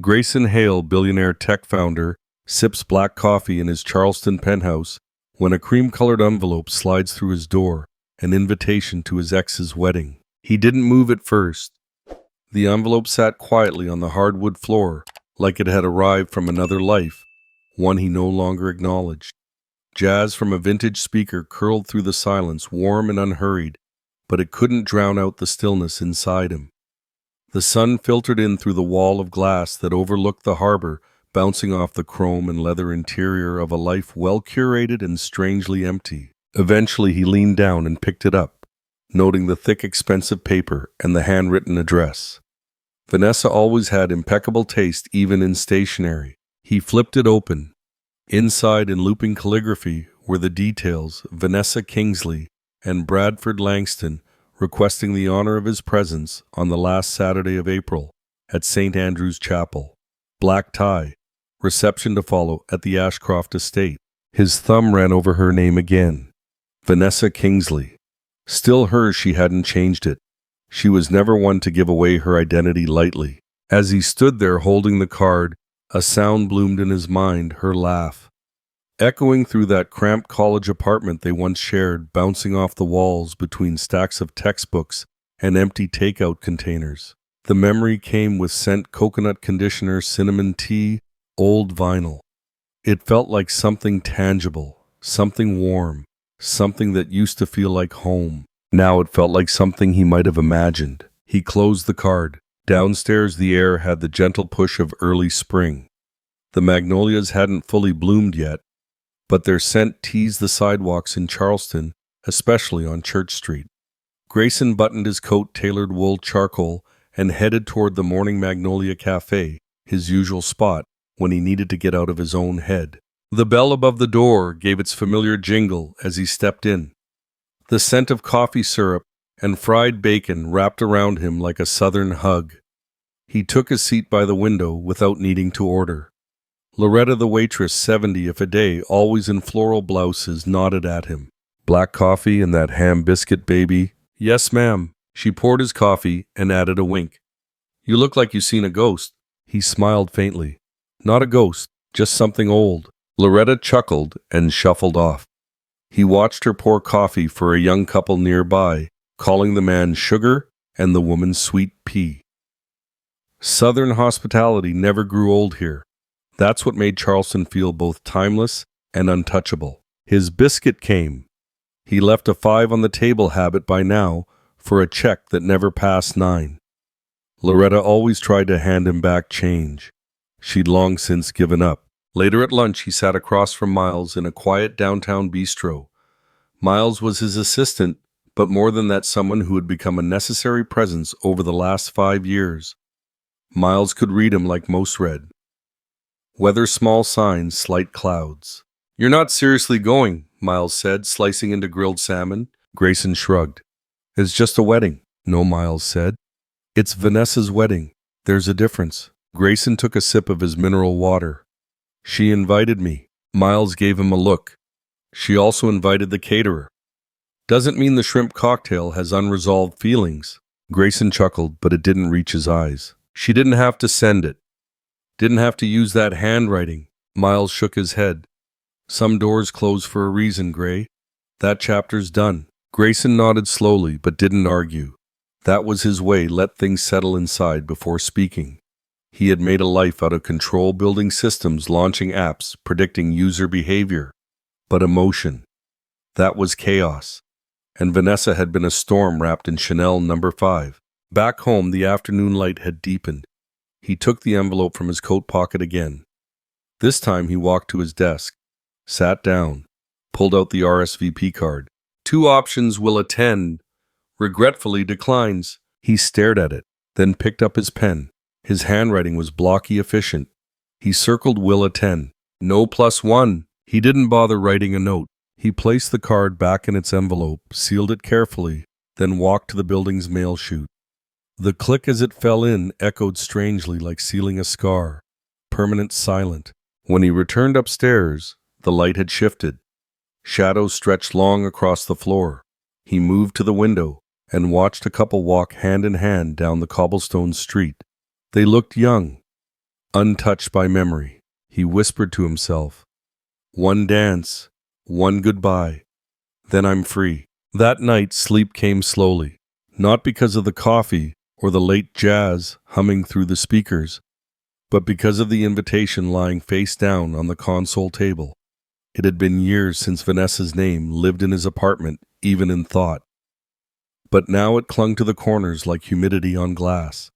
Grayson Hale, billionaire tech founder, sips black coffee in his Charleston penthouse when a cream-colored envelope slides through his door, an invitation to his ex's wedding. He didn't move at first. The envelope sat quietly on the hardwood floor, like it had arrived from another life, one he no longer acknowledged. Jazz from a vintage speaker curled through the silence, warm and unhurried, but it couldn't drown out the stillness inside him. The sun filtered in through the wall of glass that overlooked the harbor, bouncing off the chrome and leather interior of a life well curated and strangely empty. Eventually he leaned down and picked it up, noting the thick, expensive paper and the handwritten address. Vanessa always had impeccable taste even in stationery. He flipped it open. Inside, in looping calligraphy, were the details: Vanessa Kingsley and Bradford Langston requesting the honor of his presence on the last Saturday of April at St. Andrew's Chapel. Black tie. Reception to follow at the Ashcroft estate. His thumb ran over her name again. Vanessa Kingsley. Still hers, she hadn't changed it. She was never one to give away her identity lightly. As he stood there holding the card, a sound bloomed in his mind, her laugh. Echoing through that cramped college apartment they once shared, bouncing off the walls between stacks of textbooks and empty takeout containers. The memory came with scent, coconut conditioner, cinnamon tea, old vinyl. It felt like something tangible, something warm, something that used to feel like home. Now it felt like something he might have imagined. He closed the card. Downstairs the air had the gentle push of early spring. The magnolias hadn't fully bloomed yet, but their scent teased the sidewalks in Charleston, especially on Church Street. Grayson buttoned his coat, tailored wool charcoal, and headed toward the Morning Magnolia Cafe, his usual spot when he needed to get out of his own head. The bell above the door gave its familiar jingle as he stepped in. The scent of coffee syrup and fried bacon wrapped around him like a southern hug. He took his seat by the window without needing to order. Loretta, the waitress, 70 if a day, always in floral blouses, nodded at him. Black coffee and that ham biscuit, baby? Yes, ma'am. She poured his coffee and added a wink. You look like you've seen a ghost. He smiled faintly. Not a ghost, just something old. Loretta chuckled and shuffled off. He watched her pour coffee for a young couple nearby, calling the man Sugar and the woman Sweet Pea. Southern hospitality never grew old here. That's what made Charleston feel both timeless and untouchable. His biscuit came. He left a 5 on the table habit by now for a check that never passed 9. Loretta always tried to hand him back change. She'd long since given up. Later at lunch, he sat across from Miles in a quiet downtown bistro. Miles was his assistant, but more than that, someone who had become a necessary presence over the last 5 years. Miles could read him like most read. Weather, small signs, slight clouds. You're not seriously going, Miles said, slicing into grilled salmon. Grayson shrugged. It's just a wedding. No, Miles said. It's Vanessa's wedding. There's a difference. Grayson took a sip of his mineral water. She invited me. Miles gave him a look. She also invited the caterer. Doesn't mean the shrimp cocktail has unresolved feelings. Grayson chuckled, but it didn't reach his eyes. She didn't have to send it. Didn't have to use that handwriting. Miles shook his head. Some doors close for a reason, Gray. That chapter's done. Grayson nodded slowly, but didn't argue. That was his way, let things settle inside before speaking. He had made a life out of control, building systems, launching apps, predicting user behavior. But emotion, that was chaos. And Vanessa had been a storm wrapped in Chanel No. 5. Back home, the afternoon light had deepened. He took the envelope from his coat pocket again. This time he walked to his desk, sat down, pulled out the RSVP card. 2 options: will attend. Regretfully declines. He stared at it, then picked up his pen. His handwriting was blocky efficient. He circled will attend. No +1. He didn't bother writing a note. He placed the card back in its envelope, sealed it carefully, then walked to the building's mail chute. The click as it fell in echoed strangely like sealing a scar, permanent, silent. When he returned upstairs, the light had shifted. Shadows stretched long across the floor. He moved to the window and watched a couple walk hand in hand down the cobblestone street. They looked young, untouched by memory. He whispered to himself, "One dance, one goodbye, then I'm free." That night, sleep came slowly, not because of the coffee or the late jazz humming through the speakers, but because of the invitation lying face down on the console table. It had been years since Vanessa's name lived in his apartment, even in thought. But now it clung to the corners like humidity on glass.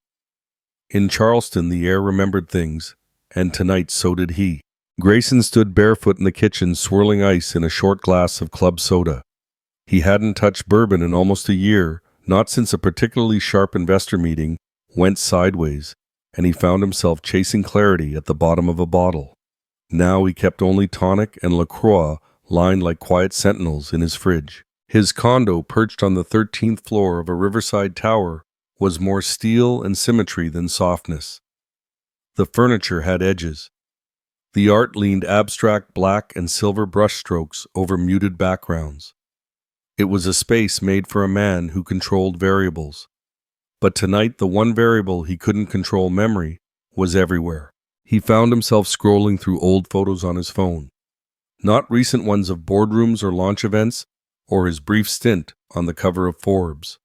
In Charleston, the air remembered things, and tonight so did he. Grayson stood barefoot in the kitchen, swirling ice in a short glass of club soda. He hadn't touched bourbon in almost a year, not since a particularly sharp investor meeting went sideways, and he found himself chasing clarity at the bottom of a bottle. Now he kept only tonic and LaCroix lined like quiet sentinels in his fridge. His condo, perched on the 13th floor of a riverside tower, was more steel and symmetry than softness. The furniture had edges. The art leaned abstract black and silver brushstrokes over muted backgrounds. It was a space made for a man who controlled variables. But tonight, the one variable he couldn't control, memory, was everywhere. He found himself scrolling through old photos on his phone. Not recent ones of boardrooms or launch events, or his brief stint on the cover of Forbes.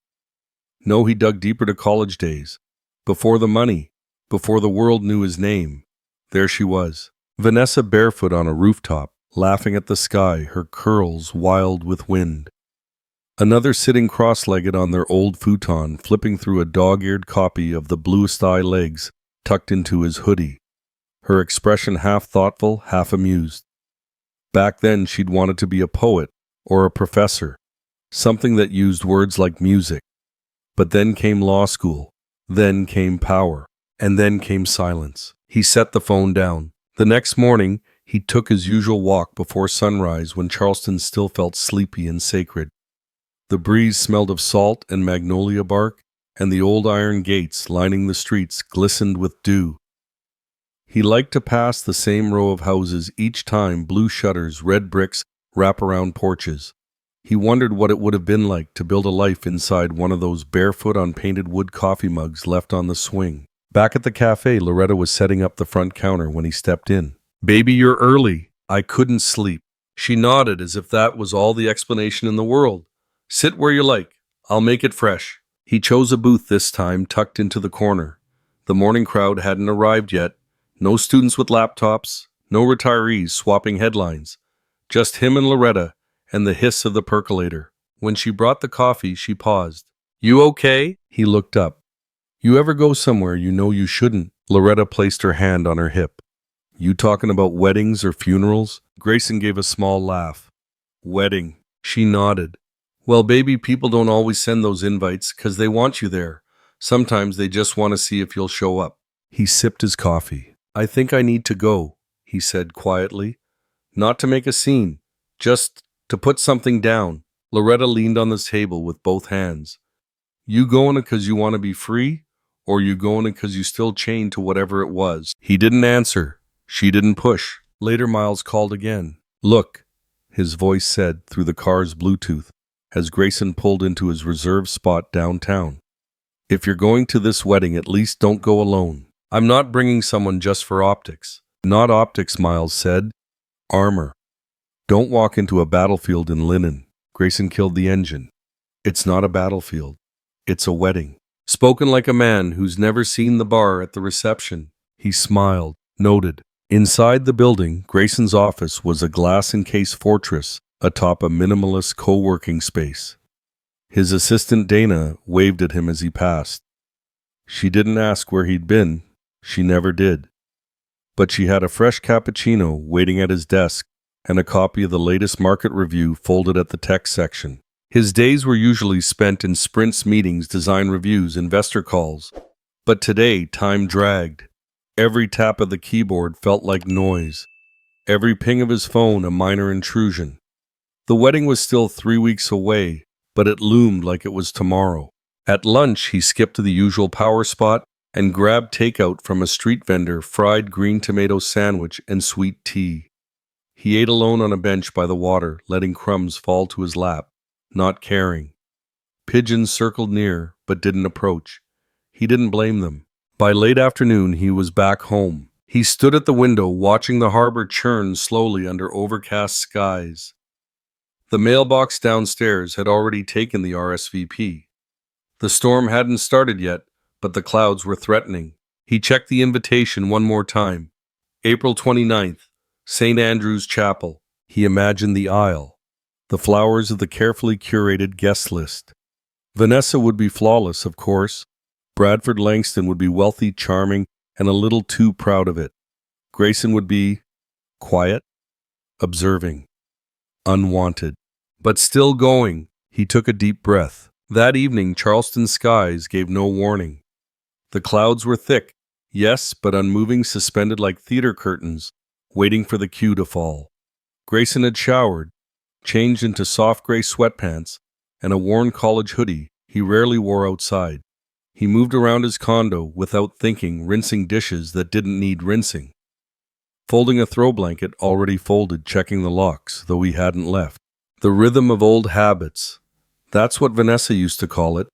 No, he dug deeper to college days. Before the money, before the world knew his name, there she was. Vanessa, barefoot on a rooftop, laughing at the sky, her curls wild with wind. Another sitting cross-legged on their old futon, flipping through a dog-eared copy of The Bluest Eye Legs tucked into his hoodie, her expression half thoughtful, half amused. Back then, she'd wanted to be a poet or a professor, something that used words like music. But then came law school, then came power, and then came silence. He set the phone down. The next morning, he took his usual walk before sunrise when Charleston still felt sleepy and sacred. The breeze smelled of salt and magnolia bark, and the old iron gates lining the streets glistened with dew. He liked to pass the same row of houses each time, blue shutters, red bricks, wraparound porches. He wondered what it would have been like to build a life inside one of those barefoot on painted wood coffee mugs left on the swing. Back at the cafe, Loretta was setting up the front counter when he stepped in. "Baby, you're early." "I couldn't sleep." She nodded as if that was all the explanation in the world. "Sit where you like. I'll make it fresh." He chose a booth this time, tucked into the corner. The morning crowd hadn't arrived yet. No students with laptops, no retirees swapping headlines. Just him and Loretta, and the hiss of the percolator. When she brought the coffee, she paused. "You okay?" He looked up. "You ever go somewhere you know you shouldn't?" Loretta placed her hand on her hip. "You talking about weddings or funerals?" Grayson gave a small laugh. "Wedding." She nodded. "Well, baby, people don't always send those invites because they want you there. Sometimes they just want to see if you'll show up." He sipped his coffee. "I think I need to go," he said quietly. "Not to make a scene, just to put something down." Loretta leaned on the table with both hands. "You going because you want to be free, or you going because you still chained to whatever it was?" He didn't answer. She didn't push. Later, Miles called again. "Look," his voice said through the car's Bluetooth, as Grayson pulled into his reserved spot downtown. "If you're going to this wedding, at least don't go alone. I'm not bringing someone just for optics." "Not optics," Miles said. "Armor. Don't walk into a battlefield in linen." Grayson killed the engine. "It's not a battlefield. It's a wedding." Spoken like a man who's never seen the bar at the reception. He smiled, noted. Inside the building, Grayson's office was a glass-encased fortress atop a minimalist co-working space. His assistant Dana waved at him as he passed. She didn't ask where he'd been. She never did. But she had a fresh cappuccino waiting at his desk and a copy of the latest market review folded at the tech section. His days were usually spent in sprints, meetings, design reviews, investor calls. But today, time dragged. Every tap of the keyboard felt like noise. Every ping of his phone a minor intrusion. The wedding was still 3 weeks away, but it loomed like it was tomorrow. At lunch, he skipped to the usual power spot and grabbed takeout from a street vendor, fried green tomato sandwich and sweet tea. He ate alone on a bench by the water, letting crumbs fall to his lap, not caring. Pigeons circled near, but didn't approach. He didn't blame them. By late afternoon, he was back home, He stood at the window, watching the harbor churn slowly under overcast skies. The mailbox downstairs had already taken the RSVP. The storm hadn't started yet, but the clouds were threatening. He checked the invitation one more time. April 29th, St. Andrew's Chapel. He imagined the aisle, the flowers of the carefully curated guest list. Vanessa would be flawless, of course. Bradford Langston would be wealthy, charming, and a little too proud of it. Grayson would be quiet, observing, unwanted, but still going. He took a deep breath. That evening, Charleston's skies gave no warning. The clouds were thick, yes, but unmoving, suspended like theater curtains, waiting for the cue to fall. Grayson had showered, changed into soft gray sweatpants, and a worn college hoodie he rarely wore outside. He moved around his condo without thinking, rinsing dishes that didn't need rinsing. Folding a throw blanket already folded, checking the locks, though he hadn't left. The rhythm of old habits. That's what Vanessa used to call it.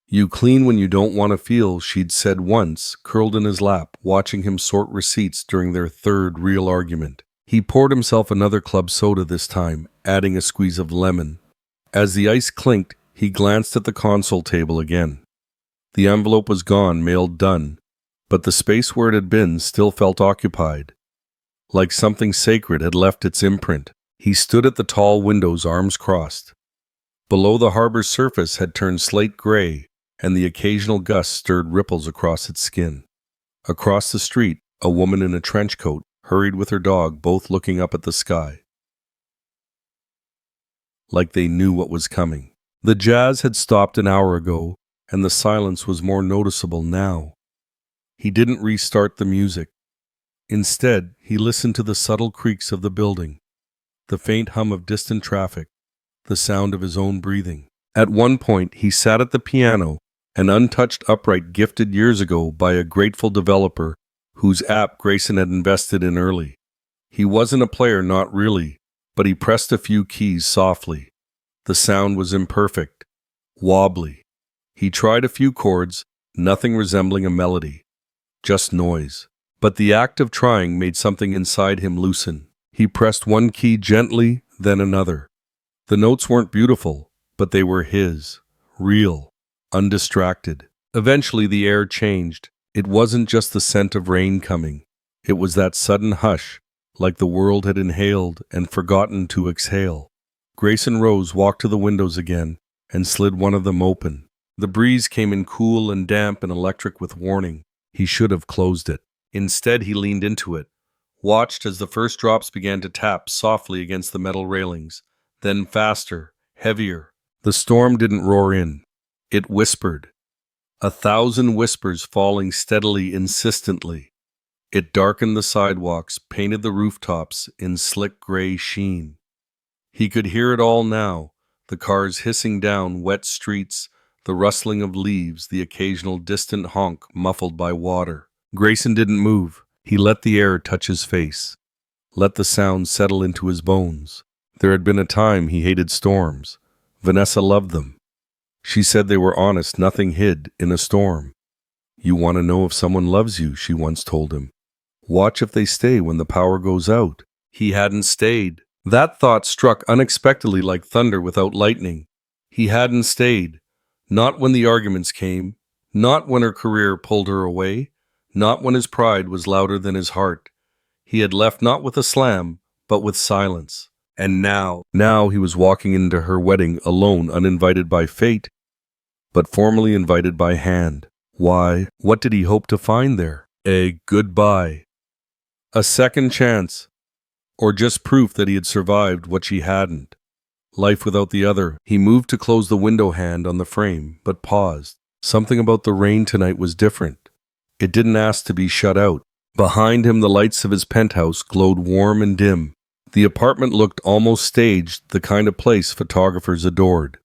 You clean when you don't want to feel, she'd said once, curled in his lap, watching him sort receipts during their third real argument. He poured himself another club soda this time, adding a squeeze of lemon. As the ice clinked, he glanced at the console table again. The envelope was gone, mail done, but the space where it had been still felt occupied. Like something sacred had left its imprint. He stood at the tall windows, arms crossed. Below, the harbor's surface had turned slate gray, and the occasional gust stirred ripples across its skin. Across the street, a woman in a trench coat hurried with her dog, both looking up at the sky. Like they knew what was coming. The jazz had stopped an hour ago, and the silence was more noticeable now. He didn't restart the music. Instead, he listened to the subtle creaks of the building, the faint hum of distant traffic, the sound of his own breathing. At one point, he sat at the piano, an untouched upright gifted years ago by a grateful developer whose app Grayson had invested in early. He wasn't a player, not really, but he pressed a few keys softly. The sound was imperfect, wobbly. He tried a few chords, nothing resembling a melody, just noise. But the act of trying made something inside him loosen. He pressed one key gently, then another. The notes weren't beautiful, but they were his, real, undistracted. Eventually the air changed. It wasn't just the scent of rain coming. It was that sudden hush, like the world had inhaled and forgotten to exhale. Grayson rose, walked to the windows again, and slid one of them open. The breeze came in cool and damp and electric with warning. He should have closed it. Instead, he leaned into it, watched as the first drops began to tap softly against the metal railings, then faster, heavier. The storm didn't roar in. It whispered. 1,000 whispers falling steadily, insistently. It darkened the sidewalks, painted the rooftops in slick gray sheen. He could hear it all now, the cars hissing down wet streets, the rustling of leaves, the occasional distant honk muffled by water. Grayson didn't move. He let the air touch his face, let the sound settle into his bones. There had been a time he hated storms. Vanessa loved them. She said they were honest, nothing hid in a storm. You want to know if someone loves you, she once told him. Watch if they stay when the power goes out. He hadn't stayed. That thought struck unexpectedly like thunder without lightning. He hadn't stayed. Not when the arguments came. Not when her career pulled her away. Not when his pride was louder than his heart. He had left not with a slam, but with silence. And now he was walking into her wedding alone, uninvited by fate, but formally invited by hand. Why, what did he hope to find there? A goodbye. A second chance. Or just proof that he had survived what she hadn't. Life without the other. He moved to close the window hand on the frame, but paused. Something about the rain tonight was different. It didn't ask to be shut out. Behind him, the lights of his penthouse glowed warm and dim. The apartment looked almost staged, the kind of place photographers adored.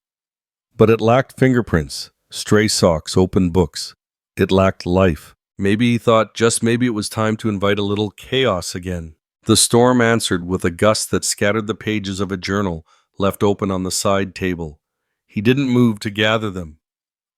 But it lacked fingerprints, stray socks, open books. It lacked life. Maybe he thought, just maybe it was time to invite a little chaos again. The storm answered with a gust that scattered the pages of a journal left open on the side table. He didn't move to gather them.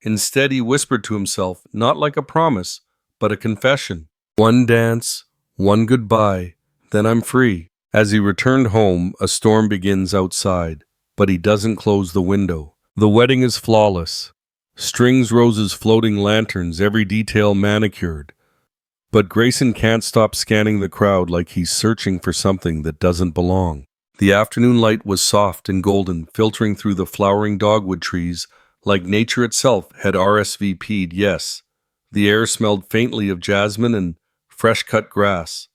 Instead, he whispered to himself, not like a promise, but a confession. One dance, One goodbye, then I'm free. As he returned home, a storm begins outside, but he doesn't close the window. The wedding is flawless. Strings, roses, floating lanterns, every detail manicured. But Grayson can't stop scanning the crowd like he's searching for something that doesn't belong. The afternoon light was soft and golden, filtering through the flowering dogwood trees, like nature itself had RSVP'd yes. The air smelled faintly of jasmine and fresh-cut grass.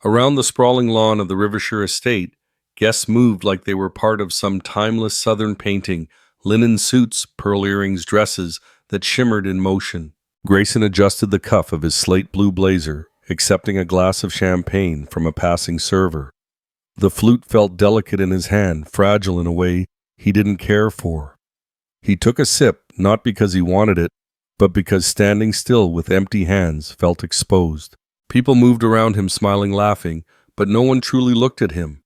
Around the sprawling lawn of the Rivershire estate, guests moved like they were part of some timeless southern painting, linen suits, pearl earrings, dresses that shimmered in motion. Grayson adjusted the cuff of his slate blue blazer, accepting a glass of champagne from a passing server. The flute felt delicate in his hand, fragile in a way he didn't care for. He took a sip, not because he wanted it, but because standing still with empty hands felt exposed. People moved around him smiling, laughing, but no one truly looked at him.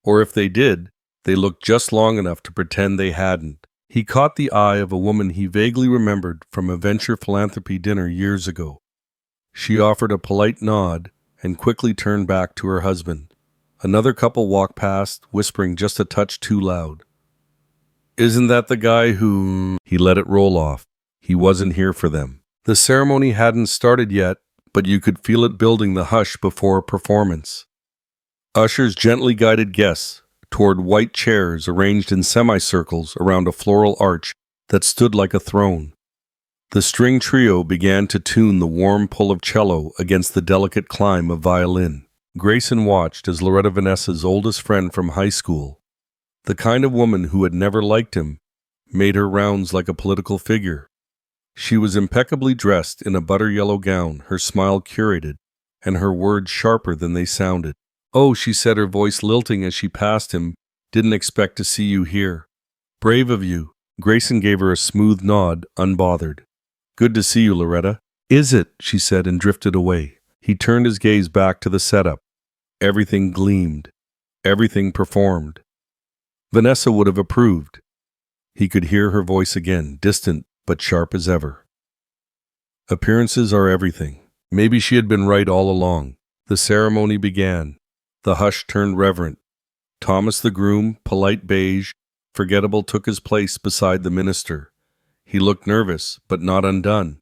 Or if they did, they looked just long enough to pretend they hadn't. He caught the eye of a woman he vaguely remembered from a venture philanthropy dinner years ago. She offered a polite nod and quickly turned back to her husband. Another couple walked past, whispering just a touch too loud. "Isn't that the guy who—" He let it roll off. He wasn't here for them. The ceremony hadn't started yet, but you could feel it building, the hush before a performance. Ushers gently guided guests toward white chairs arranged in semicircles around a floral arch that stood like a throne. The string trio began to tune the warm pull of cello against the delicate climb of violin. Grayson watched as Loretta, Vanessa's oldest friend from high school, the kind of woman who had never liked him, made her rounds like a political figure. She was impeccably dressed in a butter-yellow gown, her smile curated, and her words sharper than they sounded. "Oh," she said, her voice lilting as she passed him, "didn't expect to see you here. Brave of you." Grayson gave her a smooth nod, unbothered. "Good to see you, Loretta." "Is it?" she said, and drifted away. He turned his gaze back to the setup. Everything gleamed. Everything performed. Vanessa would have approved. He could hear her voice again, distant but sharp as ever. Appearances are everything. Maybe she had been right all along. The ceremony began. The hush turned reverent. Thomas the groom, polite beige, forgettable, took his place beside the minister. He looked nervous, but not undone,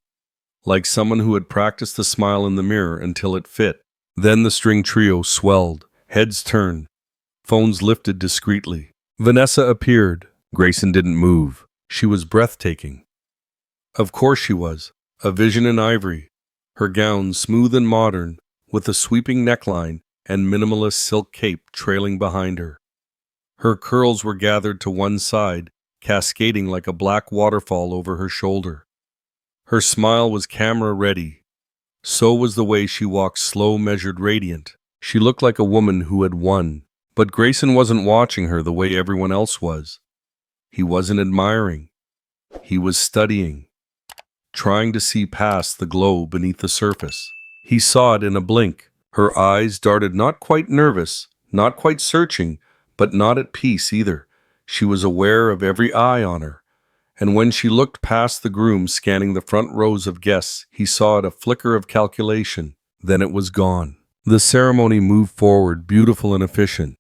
like someone who had practiced the smile in the mirror until it fit. Then the string trio swelled. Heads turned. Phones lifted discreetly. Vanessa appeared. Grayson didn't move. She was breathtaking. Of course she was. A vision in ivory. Her gown smooth and modern, with a sweeping neckline and minimalist silk cape trailing behind her. Her curls were gathered to one side, cascading like a black waterfall over her shoulder. Her smile was camera-ready. So was the way she walked, slow, measured, radiant. She looked like a woman who had won. But Grayson wasn't watching her the way everyone else was. He wasn't admiring. He was studying, trying to see past the glow beneath the surface. He saw it in a blink. Her eyes darted, not quite nervous, not quite searching, but not at peace either. She was aware of every eye on her. And when she looked past the groom scanning the front rows of guests, he saw it, a flicker of calculation. Then it was gone. The ceremony moved forward, beautiful and efficient.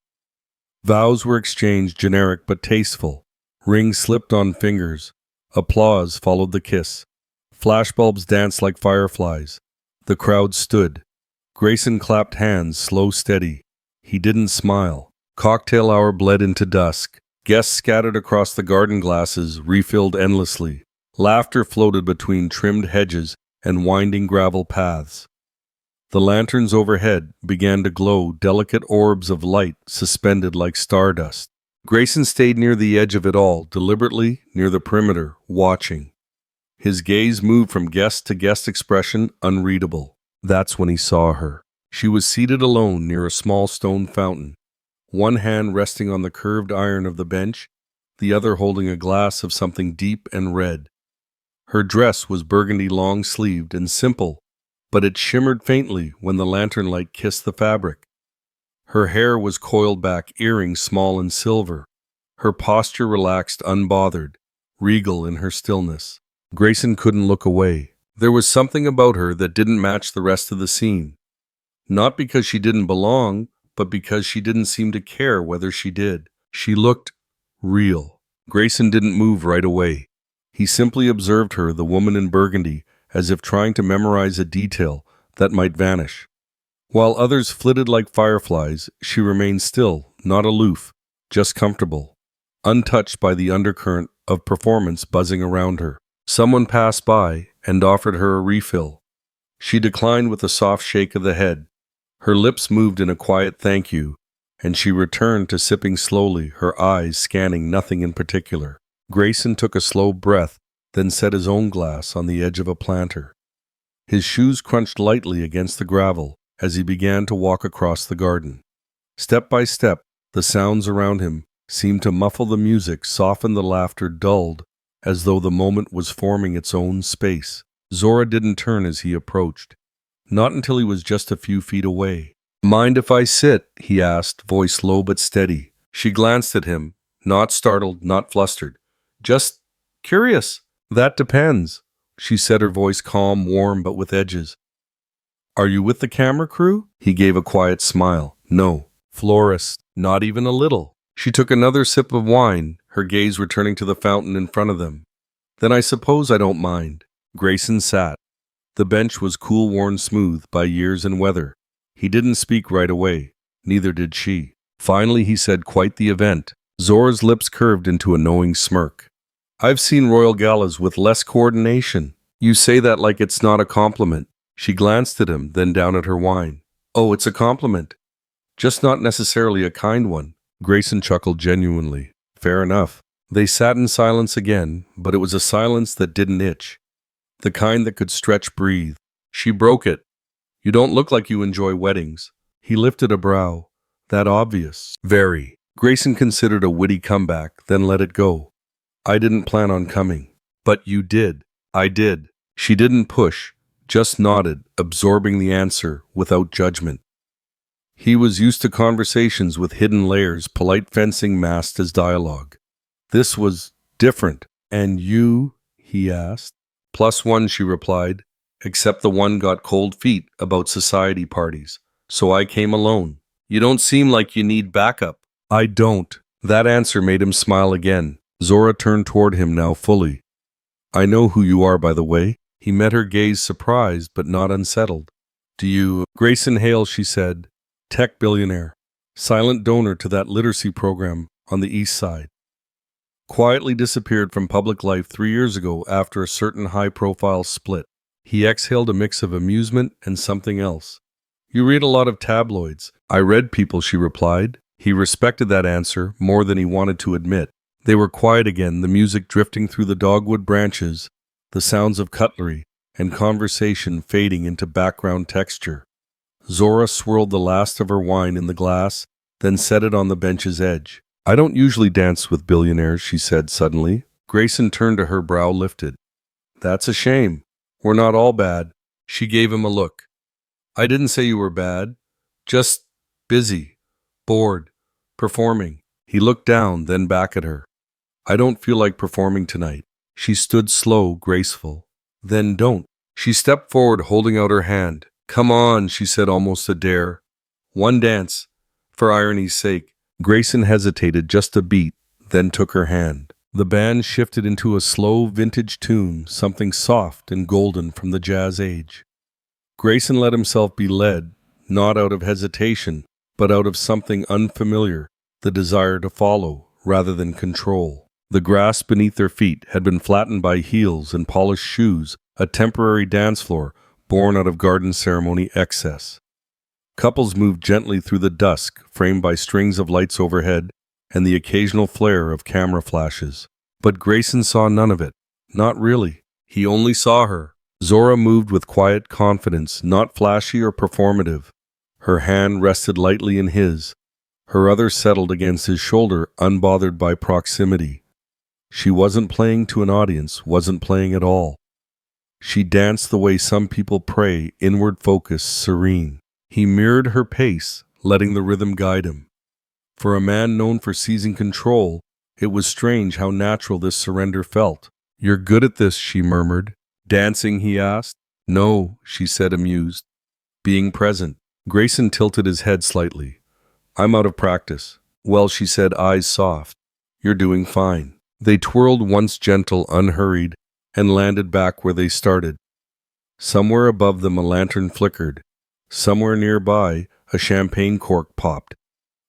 Vows were exchanged, generic but tasteful. Rings slipped on fingers. Applause followed the kiss. Flashbulbs danced like fireflies. The crowd stood. Grayson clapped hands, slow, steady. He didn't smile. Cocktail hour bled into dusk. Guests scattered across the garden, glasses refilled endlessly. Laughter floated between trimmed hedges and winding gravel paths. The lanterns overhead began to glow, delicate orbs of light suspended like stardust. Grayson stayed near the edge of it all, deliberately near the perimeter, watching. His gaze moved from guest to guest, expression unreadable. That's when he saw her. She was seated alone near a small stone fountain, one hand resting on the curved iron of the bench, the other holding a glass of something deep and red. Her dress was burgundy, long-sleeved and simple, but it shimmered faintly when the lantern light kissed the fabric. Her hair was coiled back, earrings small and silver. Her posture relaxed, unbothered, regal in her stillness. Grayson couldn't look away. There was something about her that didn't match the rest of the scene. Not because she didn't belong, but because she didn't seem to care whether she did. She looked real. Grayson didn't move right away. He simply observed her, the woman in burgundy, as if trying to memorize a detail that might vanish. While others flitted like fireflies, she remained still, not aloof, just comfortable, untouched by the undercurrent of performance buzzing around her. Someone passed by and offered her a refill. She declined with a soft shake of the head. Her lips moved in a quiet thank you, and she returned to sipping slowly, her eyes scanning nothing in particular. Grayson took a slow breath, then set his own glass on the edge of a planter. His shoes crunched lightly against the gravel as he began to walk across the garden. Step by step, the sounds around him seemed to muffle the music, soften the laughter, dulled, as though the moment was forming its own space. Zora didn't turn as he approached. Not until he was just a few feet away. "Mind if I sit?" he asked, voice low but steady. She glanced at him, not startled, not flustered. "Just curious." "That depends," she said, her voice calm, warm, but with edges. "Are you with the camera crew?" He gave a quiet smile. "No." "Florist?" "Not even a little." She took another sip of wine, her gaze returning to the fountain in front of them. "Then I suppose I don't mind." Grayson sat. The bench was cool, worn smooth by years and weather. He didn't speak right away. Neither did she. Finally, he said, "Quite the event." Zora's lips curved into a knowing smirk. "I've seen royal galas with less coordination." "You say that like it's not a compliment." She glanced at him, then down at her wine. "Oh, it's a compliment. Just not necessarily a kind one." Grayson chuckled genuinely. "Fair enough." They sat in silence again, but it was a silence that didn't itch. The kind that could stretch, breathe. She broke it. "You don't look like you enjoy weddings." He lifted a brow. "That obvious?" "Very." Grayson considered a witty comeback, then let it go. "I didn't plan on coming." "But you did." "I did." She didn't push, just nodded, absorbing the answer without judgment. He was used to conversations with hidden layers, polite fencing masked as dialogue. This was different. "And you?" he asked. "+1," she replied, "except the one got cold feet about society parties. So I came alone." "You don't seem like you need backup." "I don't." That answer made him smile again. Zora turned toward him now fully. "I know who you are, by the way." He met her gaze, surprised but not unsettled. "Do you—" "Grayson Hale," she said. "Tech billionaire. Silent donor to that literacy program on the east side. Quietly disappeared from public life 3 years ago after a certain high-profile split." He exhaled a mix of amusement and something else. "You read a lot of tabloids." "I read People," she replied. He respected that answer more than he wanted to admit. They were quiet again, the music drifting through the dogwood branches, the sounds of cutlery and conversation fading into background texture. Zora swirled the last of her wine in the glass, then set it on the bench's edge. "I don't usually dance with billionaires," she said suddenly. Grayson turned to her, brow lifted. "That's a shame. We're not all bad." She gave him a look. "I didn't say you were bad. Just busy, bored, performing." He looked down, then back at her. "I don't feel like performing tonight." She stood slow, graceful. "Then don't." She stepped forward, holding out her hand. "Come on," she said, almost a dare. "One dance, for irony's sake." Grayson hesitated just a beat, then took her hand. The band shifted into a slow, vintage tune, something soft and golden from the jazz age. Grayson let himself be led, not out of hesitation, but out of something unfamiliar, the desire to follow rather than control. The grass beneath their feet had been flattened by heels and polished shoes, a temporary dance floor born out of garden ceremony excess. Couples moved gently through the dusk, framed by strings of lights overhead and the occasional flare of camera flashes. But Grayson saw none of it. Not really. He only saw her. Zora moved with quiet confidence, not flashy or performative. Her hand rested lightly in his. Her other settled against his shoulder, unbothered by proximity. She wasn't playing to an audience, wasn't playing at all. She danced the way some people pray, inward focused, serene. He mirrored her pace, letting the rhythm guide him. For a man known for seizing control, it was strange how natural this surrender felt. "You're good at this," she murmured. "Dancing?" he asked. "No," she said, amused. "Being present." Grayson tilted his head slightly. I'm out of practice. Well, she said, eyes soft. You're doing fine. They twirled once gentle, unhurried, and landed back where they started. Somewhere above them a lantern flickered. Somewhere nearby a champagne cork popped.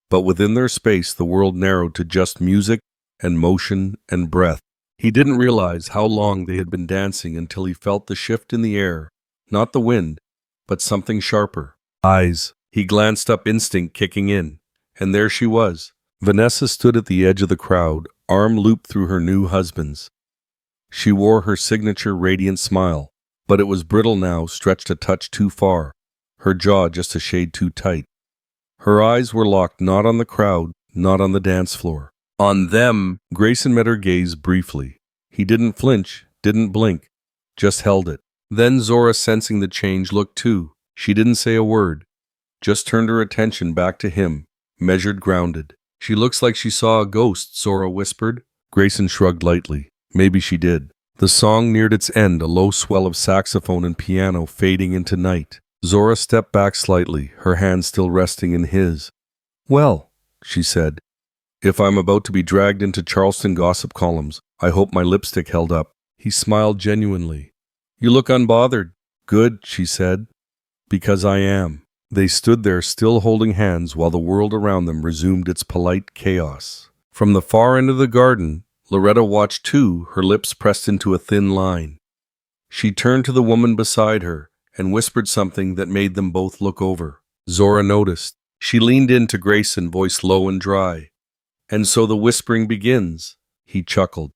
But within their space the world narrowed to just music and motion and breath. He didn't realize how long they had been dancing until he felt the shift in the air, not the wind, but something sharper. Eyes. He glanced up, instinct kicking in, and there she was. Vanessa stood at the edge of the crowd, arm looped through her new husband's. She wore her signature radiant smile, but it was brittle now, stretched a touch too far, her jaw just a shade too tight. Her eyes were locked not on the crowd, not on the dance floor. On them. Grayson met her gaze briefly. He didn't flinch, didn't blink, just held it. Then Zora, sensing the change, looked too. She didn't say a word, just turned her attention back to him, measured, grounded. She looks like she saw a ghost, Zora whispered. Grayson shrugged lightly. Maybe she did. The song neared its end, a low swell of saxophone and piano fading into night. Zora stepped back slightly, her hand still resting in his. Well, she said, if I'm about to be dragged into Charleston gossip columns, I hope my lipstick held up. He smiled genuinely. You look unbothered. Good, she said. Because I am. They stood there still holding hands while the world around them resumed its polite chaos. From the far end of the garden, Loretta watched too, her lips pressed into a thin line. She turned to the woman beside her and whispered something that made them both look over. Zora noticed. She leaned in to Grayson, voice low and dry. And so the whispering begins. He chuckled.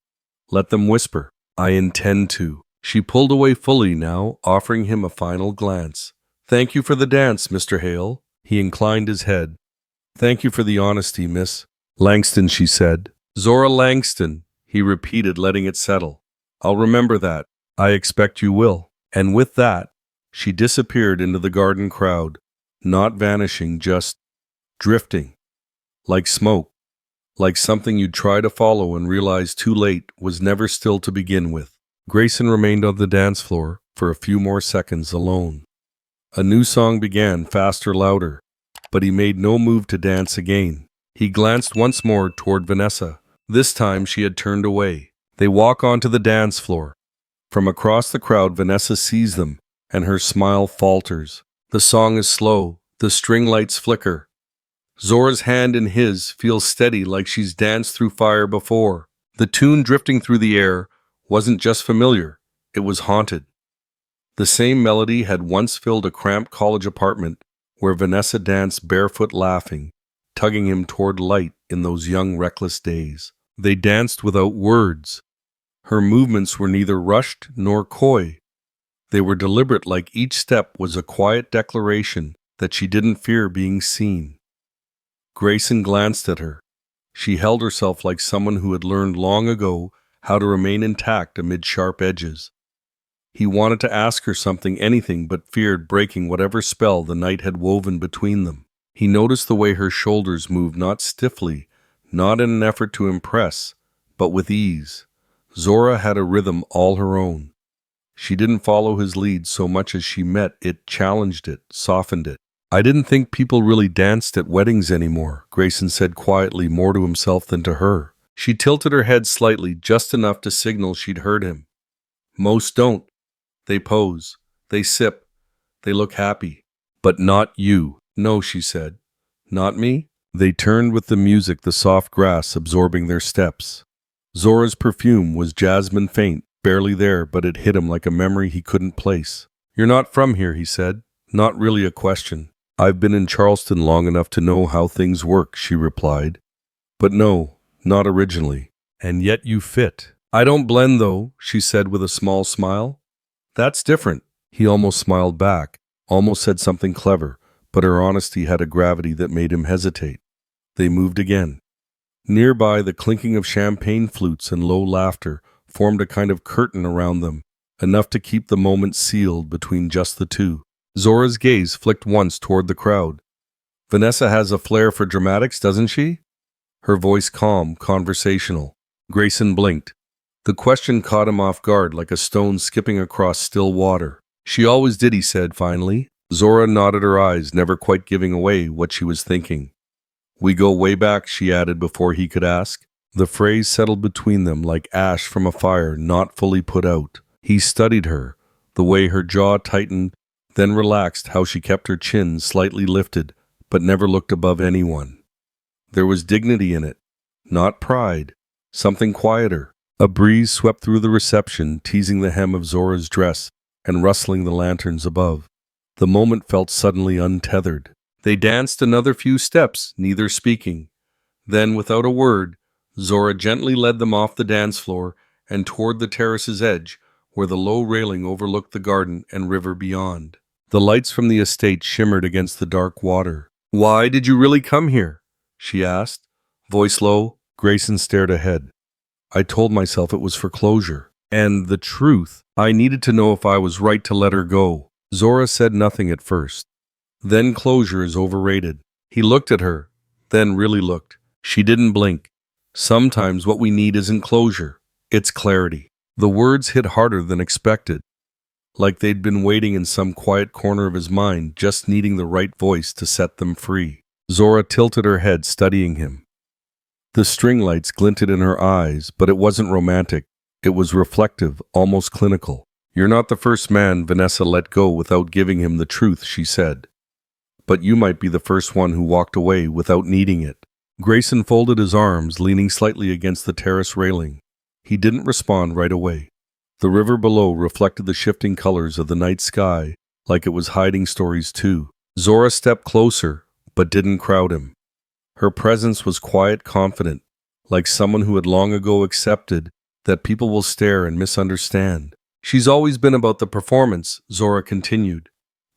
Let them whisper. I intend to. She pulled away fully now, offering him a final glance. Thank you for the dance, Mr. Hale. He inclined his head. Thank you for the honesty, Miss Langston, she said. Zora Langston, he repeated, letting it settle. I'll remember that. I expect you will. And with that, she disappeared into the garden crowd, not vanishing, just drifting. Like smoke. Like something you'd try to follow and realize too late was never still to begin with. Grayson remained on the dance floor for a few more seconds alone. A new song began, faster, louder, but he made no move to dance again. He glanced once more toward Vanessa. This time she had turned away. They walk onto the dance floor. From across the crowd, Vanessa sees them, and her smile falters. The song is slow. The string lights flicker. Zora's hand in his feels steady, like she's danced through fire before. The tune drifting through the air wasn't just familiar, it was haunted. The same melody had once filled a cramped college apartment where Vanessa danced barefoot, laughing, tugging him toward light in those young, reckless days. They danced without words. Her movements were neither rushed nor coy. They were deliberate, like each step was a quiet declaration that she didn't fear being seen. Grayson glanced at her. She held herself like someone who had learned long ago how to remain intact amid sharp edges. He wanted to ask her something, anything, but feared breaking whatever spell the night had woven between them. He noticed the way her shoulders moved, not stiffly, not in an effort to impress, but with ease. Zora had a rhythm all her own. She didn't follow his lead so much as she met it, challenged it, softened it. I didn't think people really danced at weddings anymore, Grayson said quietly, more to himself than to her. She tilted her head slightly, just enough to signal she'd heard him. Most don't. They pose, they sip, they look happy. But not you. No, she said. Not me? They turned with the music, the soft grass absorbing their steps. Zora's perfume was jasmine faint, barely there, but it hit him like a memory he couldn't place. You're not from here, he said. Not really a question. I've been in Charleston long enough to know how things work, she replied. But no, not originally. And yet you fit. I don't blend, though, she said with a small smile. That's different. He almost smiled back, almost said something clever, but her honesty had a gravity that made him hesitate. They moved again. Nearby, the clinking of champagne flutes and low laughter formed a kind of curtain around them, enough to keep the moment sealed between just the two. Zora's gaze flicked once toward the crowd. Vanessa has a flair for dramatics, doesn't she? Her voice calm, conversational. Grayson blinked. The question caught him off guard, like a stone skipping across still water. She always did, he said finally. Zora nodded her eyes, never quite giving away what she was thinking. We go way back, she added before he could ask. The phrase settled between them like ash from a fire not fully put out. He studied her, the way her jaw tightened, then relaxed, how she kept her chin slightly lifted, but never looked above anyone. There was dignity in it, not pride, something quieter. A breeze swept through the reception, teasing the hem of Zora's dress and rustling the lanterns above. The moment felt suddenly untethered. They danced another few steps, neither speaking. Then, without a word, Zora gently led them off the dance floor and toward the terrace's edge, where the low railing overlooked the garden and river beyond. The lights from the estate shimmered against the dark water. "Why did you really come here?" she asked, voice low. Grayson stared ahead. "I told myself it was for closure. And the truth, I needed to know if I was right to let her go." Zora said nothing at first. "Then closure is overrated." He looked at her, then really looked. She didn't blink. "Sometimes what we need isn't closure, it's clarity." The words hit harder than expected, like they'd been waiting in some quiet corner of his mind, just needing the right voice to set them free. Zora tilted her head, studying him. The string lights glinted in her eyes, but it wasn't romantic. It was reflective, almost clinical. "You're not the first man Vanessa let go without giving him the truth," she said. "But you might be the first one who walked away without needing it." Grayson folded his arms, leaning slightly against the terrace railing. He didn't respond right away. The river below reflected the shifting colors of the night sky, like it was hiding stories too. Zora stepped closer, but didn't crowd him. Her presence was quiet, confident, like someone who had long ago accepted that people will stare and misunderstand. "She's always been about the performance," Zora continued.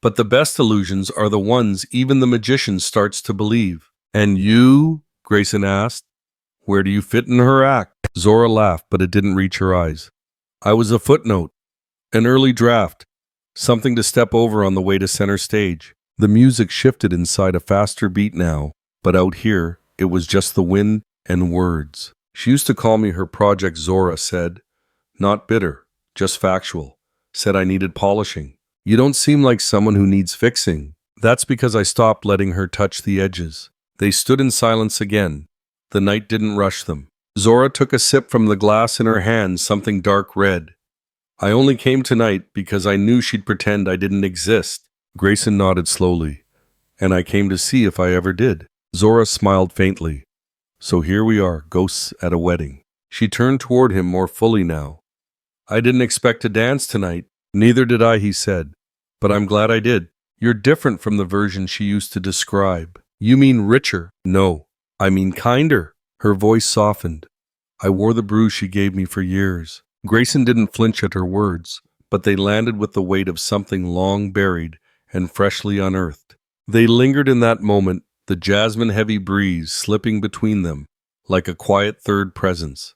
"But the best illusions are the ones even the magician starts to believe." "And you?" Grayson asked. "Where do you fit in her act?" Zora laughed, but it didn't reach her eyes. "I was a footnote, an early draft, something to step over on the way to center stage." The music shifted inside a faster beat now, but out here, it was just the wind and words. "She used to call me her project," Zora said. "Not bitter, just factual. Said I needed polishing. You don't seem like someone who needs fixing." "That's because I stopped letting her touch the edges." They stood in silence again. The night didn't rush them. Zora took a sip from the glass in her hand, something dark red. "I only came tonight because I knew she'd pretend I didn't exist." Grayson nodded slowly. "And I came to see if I ever did." Zora smiled faintly. "So here we are, ghosts at a wedding." She turned toward him more fully now. "I didn't expect to dance tonight." "Neither did I," he said. "But I'm glad I did. You're different from the version she used to describe." "You mean richer?" "No, I mean kinder." Her voice softened. "I wore the bruise she gave me for years." Grayson didn't flinch at her words, but they landed with the weight of something long buried and freshly unearthed. They lingered in that moment, the jasmine-heavy breeze slipping between them, like a quiet third presence.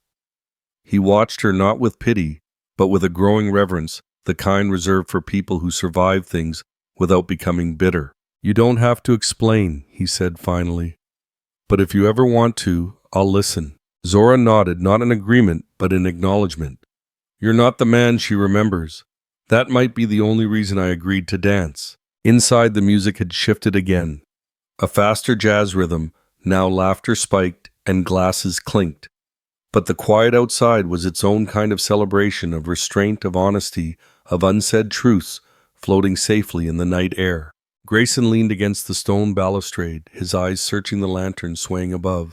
He watched her not with pity, but with a growing reverence, the kind reserved for people who survive things without becoming bitter. "You don't have to explain," he said finally. "But if you ever want to, I'll listen." Zora nodded, not in agreement, but in acknowledgement. "You're not the man she remembers. That might be the only reason I agreed to dance." Inside, the music had shifted again. A faster jazz rhythm, now laughter spiked and glasses clinked. But the quiet outside was its own kind of celebration of restraint, of honesty, of unsaid truths floating safely in the night air. Grayson leaned against the stone balustrade, his eyes searching the lantern swaying above.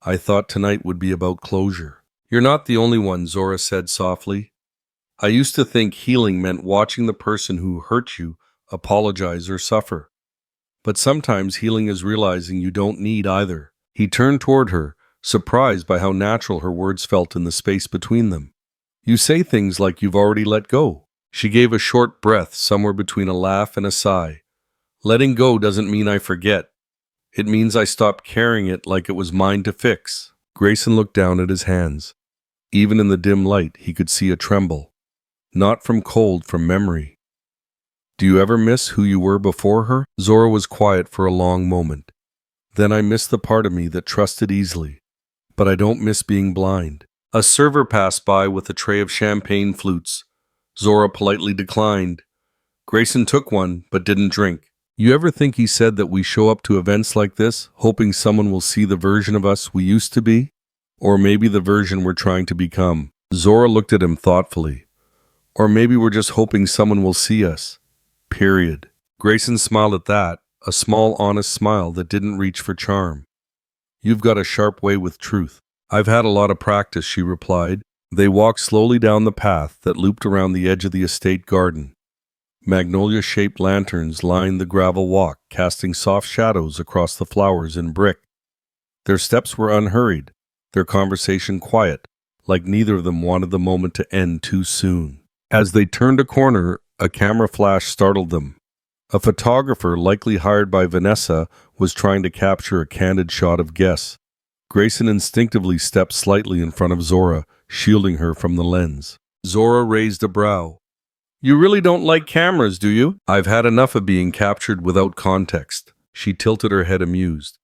"I thought tonight would be about closure." "You're not the only one," Zora said softly. "I used to think healing meant watching the person who hurt you apologize or suffer. But sometimes healing is realizing you don't need either." He turned toward her, surprised by how natural her words felt in the space between them. "You say things like you've already let go." She gave a short breath, somewhere between a laugh and a sigh. "Letting go doesn't mean I forget. It means I stopped carrying it like it was mine to fix." Grayson looked down at his hands. Even in the dim light, he could see a tremble. Not from cold, from memory. "Do you ever miss who you were before her?" Zora was quiet for a long moment. "Then I miss the part of me that trusted easily. But I don't miss being blind." A server passed by with a tray of champagne flutes. Zora politely declined. Grayson took one, but didn't drink. You ever think he said that we show up to events like this, hoping someone will see the version of us we used to be? Or maybe the version we're trying to become? Zora looked at him thoughtfully. Or maybe we're just hoping someone will see us. Period. Grayson smiled at that, a small, honest smile that didn't reach for charm. You've got a sharp way with truth. I've had a lot of practice, she replied. They walked slowly down the path that looped around the edge of the estate garden. Magnolia-shaped lanterns lined the gravel walk, casting soft shadows across the flowers and brick. Their steps were unhurried, their conversation quiet, like neither of them wanted the moment to end too soon. As they turned a corner, a camera flash startled them. A photographer, likely hired by Vanessa, was trying to capture a candid shot of guests. Grayson instinctively stepped slightly in front of Zora, shielding her from the lens. Zora raised a brow. You really don't like cameras, do you? I've had enough of being captured without context. She tilted her head amused.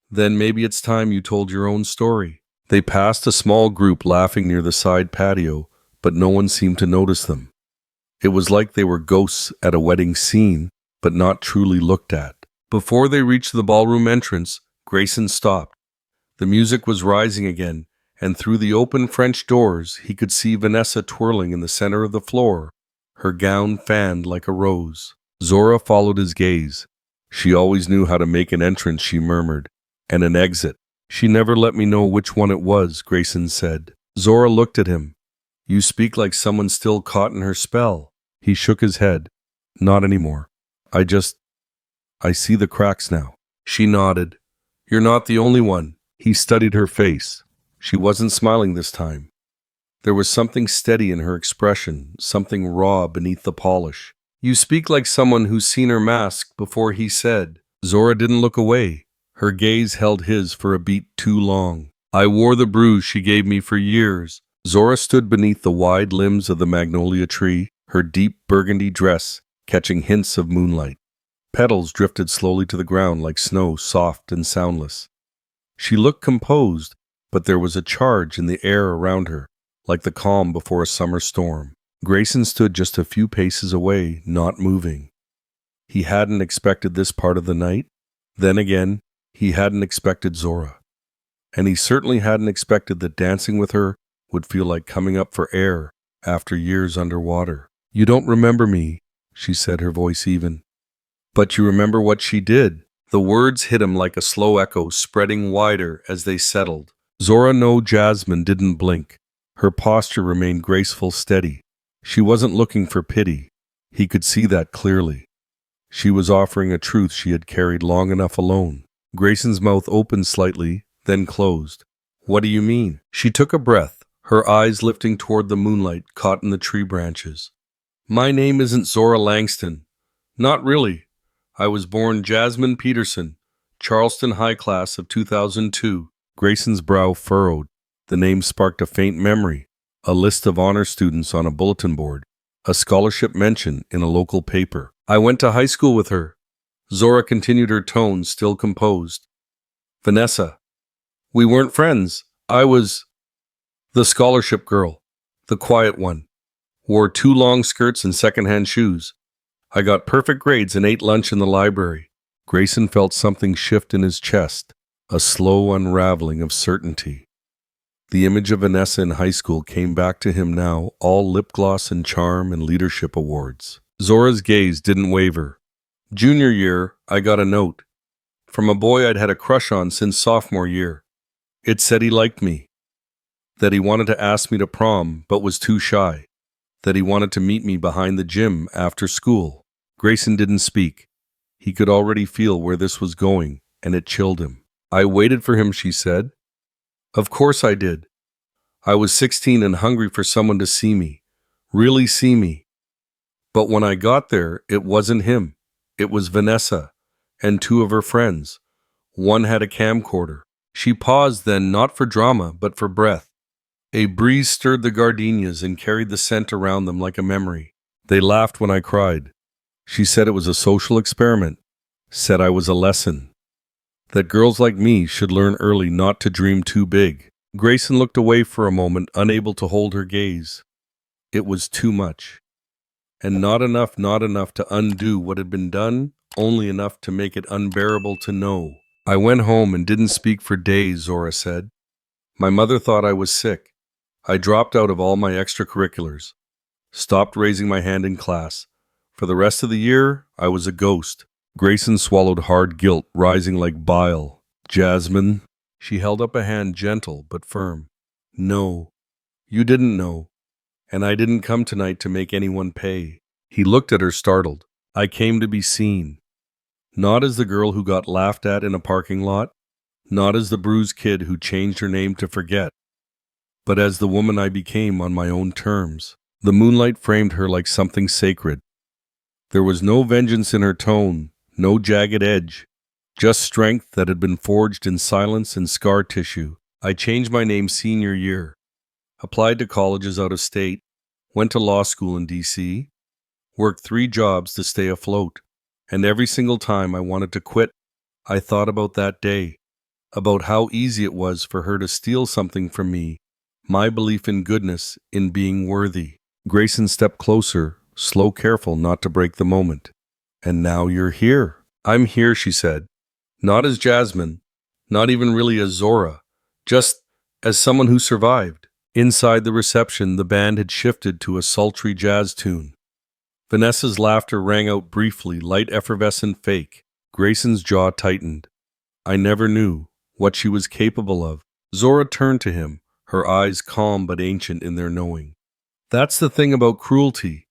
Then maybe it's time you told your own story. They passed a small group laughing near the side patio, but no one seemed to notice them. It was like they were ghosts at a wedding scene, but not truly looked at. Before they reached the ballroom entrance, Grayson stopped. The music was rising again, and through the open French doors he could see Vanessa twirling in the center of the floor, her gown fanned like a rose. Zora followed his gaze. She always knew how to make an entrance, she murmured, and an exit. She never let me know which one it was, Grayson said. Zora looked at him. You speak like someone still caught in her spell. He shook his head. Not anymore. I see the cracks now. She nodded. You're not the only one. He studied her face. She wasn't smiling this time. There was something steady in her expression, something raw beneath the polish. You speak like someone who's seen her mask before, he said. Zora didn't look away. Her gaze held his for a beat too long. I wore the bruise she gave me for years. Zora stood beneath the wide limbs of the magnolia tree, her deep burgundy dress catching hints of moonlight. Petals drifted slowly to the ground like snow, soft and soundless. She looked composed, but there was a charge in the air around her, like the calm before a summer storm. Grayson stood just a few paces away, not moving. He hadn't expected this part of the night. Then again, he hadn't expected Zora. And he certainly hadn't expected that dancing with her would feel like coming up for air after years underwater. You don't remember me, she said, her voice even. But you remember what she did. The words hit him like a slow echo, spreading wider as they settled. Zora No Jasmine didn't blink. Her posture remained graceful, steady. She wasn't looking for pity. He could see that clearly. She was offering a truth she had carried long enough alone. Grayson's mouth opened slightly, then closed. What do you mean? She took a breath, her eyes lifting toward the moonlight caught in the tree branches. My name isn't Zora Langston. Not really. I was born Jasmine Peterson, Charleston High Class of 2002. Grayson's brow furrowed. The name sparked a faint memory, a list of honor students on a bulletin board, a scholarship mention in a local paper. I went to high school with her. Zora continued, her tone still composed. Vanessa. We weren't friends. I was the scholarship girl, the quiet one. Wore 2 long skirts and secondhand shoes. I got perfect grades and ate lunch in the library. Grayson felt something shift in his chest, a slow unraveling of certainty. The image of Vanessa in high school came back to him now, all lip gloss and charm and leadership awards. Zora's gaze didn't waver. Junior year, I got a note from a boy I'd had a crush on since sophomore year. It said he liked me, that he wanted to ask me to prom but was too shy, that he wanted to meet me behind the gym after school. Grayson didn't speak. He could already feel where this was going, and it chilled him. I waited for him, she said. Of course I did. I was 16 and hungry for someone to see me, really see me. But when I got there, it wasn't him. It was Vanessa and 2 of her friends. One had a camcorder. She paused then, not for drama, but for breath. A breeze stirred the gardenias and carried the scent around them like a memory. They laughed when I cried. She said it was a social experiment, said I was a lesson, that girls like me should learn early not to dream too big. Grayson looked away for a moment, unable to hold her gaze. It was too much. and not enough to undo what had been done, only enough to make it unbearable to know. I went home and didn't speak for days, Zora said. My mother thought I was sick. I dropped out of all my extracurriculars, stopped raising my hand in class. For the rest of the year, I was a ghost. Grayson swallowed hard guilt, rising like bile. Jasmine, she held up a hand, gentle but firm. No, you didn't know, and I didn't come tonight to make anyone pay. He looked at her, startled. I came to be seen. Not as the girl who got laughed at in a parking lot, not as the bruised kid who changed her name to forget, but as the woman I became on my own terms. The moonlight framed her like something sacred. There was no vengeance in her tone, no jagged edge, just strength that had been forged in silence and scar tissue. I changed my name senior year, applied to colleges out of state, went to law school in D.C., worked 3 jobs to stay afloat, and every single time I wanted to quit, I thought about that day, about how easy it was for her to steal something from me, my belief in goodness, in being worthy. Grayson stepped closer, slow, careful not to break the moment. And now you're here. I'm here, she said. Not as Jasmine, not even really as Zora, just as someone who survived. Inside the reception, the band had shifted to a sultry jazz tune. Vanessa's laughter rang out briefly, light, effervescent, fake. Grayson's jaw tightened. I never knew what she was capable of. Zora turned to him, her eyes calm but ancient in their knowing. That's the thing about cruelty.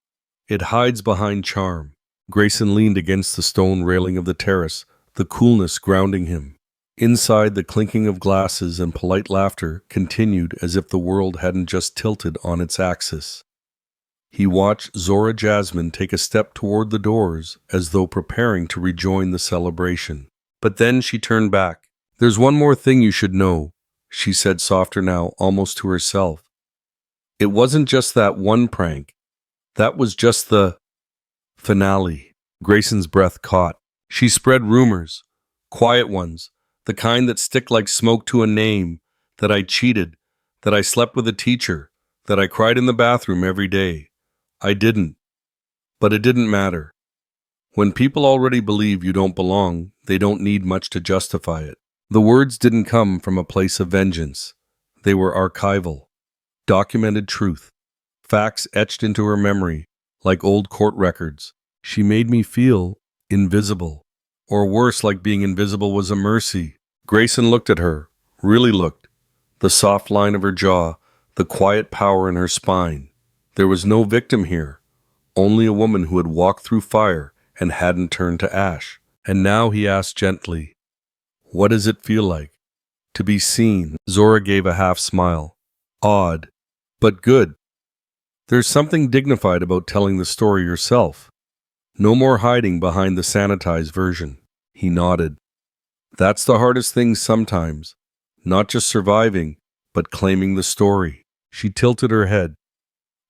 It hides behind charm. Grayson leaned against the stone railing of the terrace, the coolness grounding him. Inside, the clinking of glasses and polite laughter continued as if the world hadn't just tilted on its axis. He watched Zora Jasmine take a step toward the doors as though preparing to rejoin the celebration. But then she turned back. There's one more thing you should know, she said, softer now, almost to herself. It wasn't just that one prank. That was just the finale. Grayson's breath caught. She spread rumors, quiet ones, the kind that stick like smoke to a name, that I cheated, that I slept with a teacher, that I cried in the bathroom every day. I didn't. But it didn't matter. When people already believe you don't belong, they don't need much to justify it. The words didn't come from a place of vengeance. They were archival, documented truth, facts etched into her memory like old court records. She made me feel invisible, or worse, like being invisible was a mercy. Grayson looked at her, really looked. The soft line of her jaw, the quiet power in her spine. There was no victim here, only a woman who had walked through fire and hadn't turned to ash. And now he asked gently, what does it feel like to be seen? Zora gave a half smile. Odd, but good. There's something dignified about telling the story yourself. No more hiding behind the sanitized version. He nodded. That's the hardest thing sometimes. Not just surviving, but claiming the story. She tilted her head.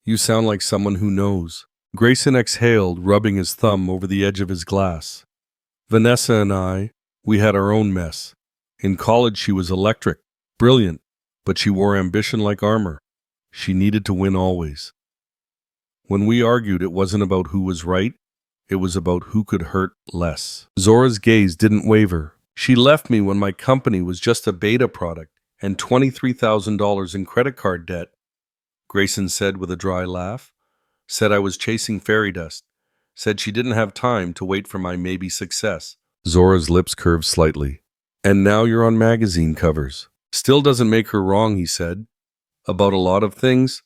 You sound like someone who knows. Grayson exhaled, rubbing his thumb over the edge of his glass. Vanessa and I, we had our own mess. In college she was electric, brilliant, but she wore ambition like armor. She needed to win always. When we argued, it wasn't about who was right, it was about who could hurt less. Zora's gaze didn't waver. She left me when my company was just a beta product and $23,000 in credit card debt, Grayson said with a dry laugh. Said I was chasing fairy dust. Said she didn't have time to wait for my maybe success. Zora's lips curved slightly. And now you're on magazine covers. Still doesn't make her wrong, he said. About a lot of things.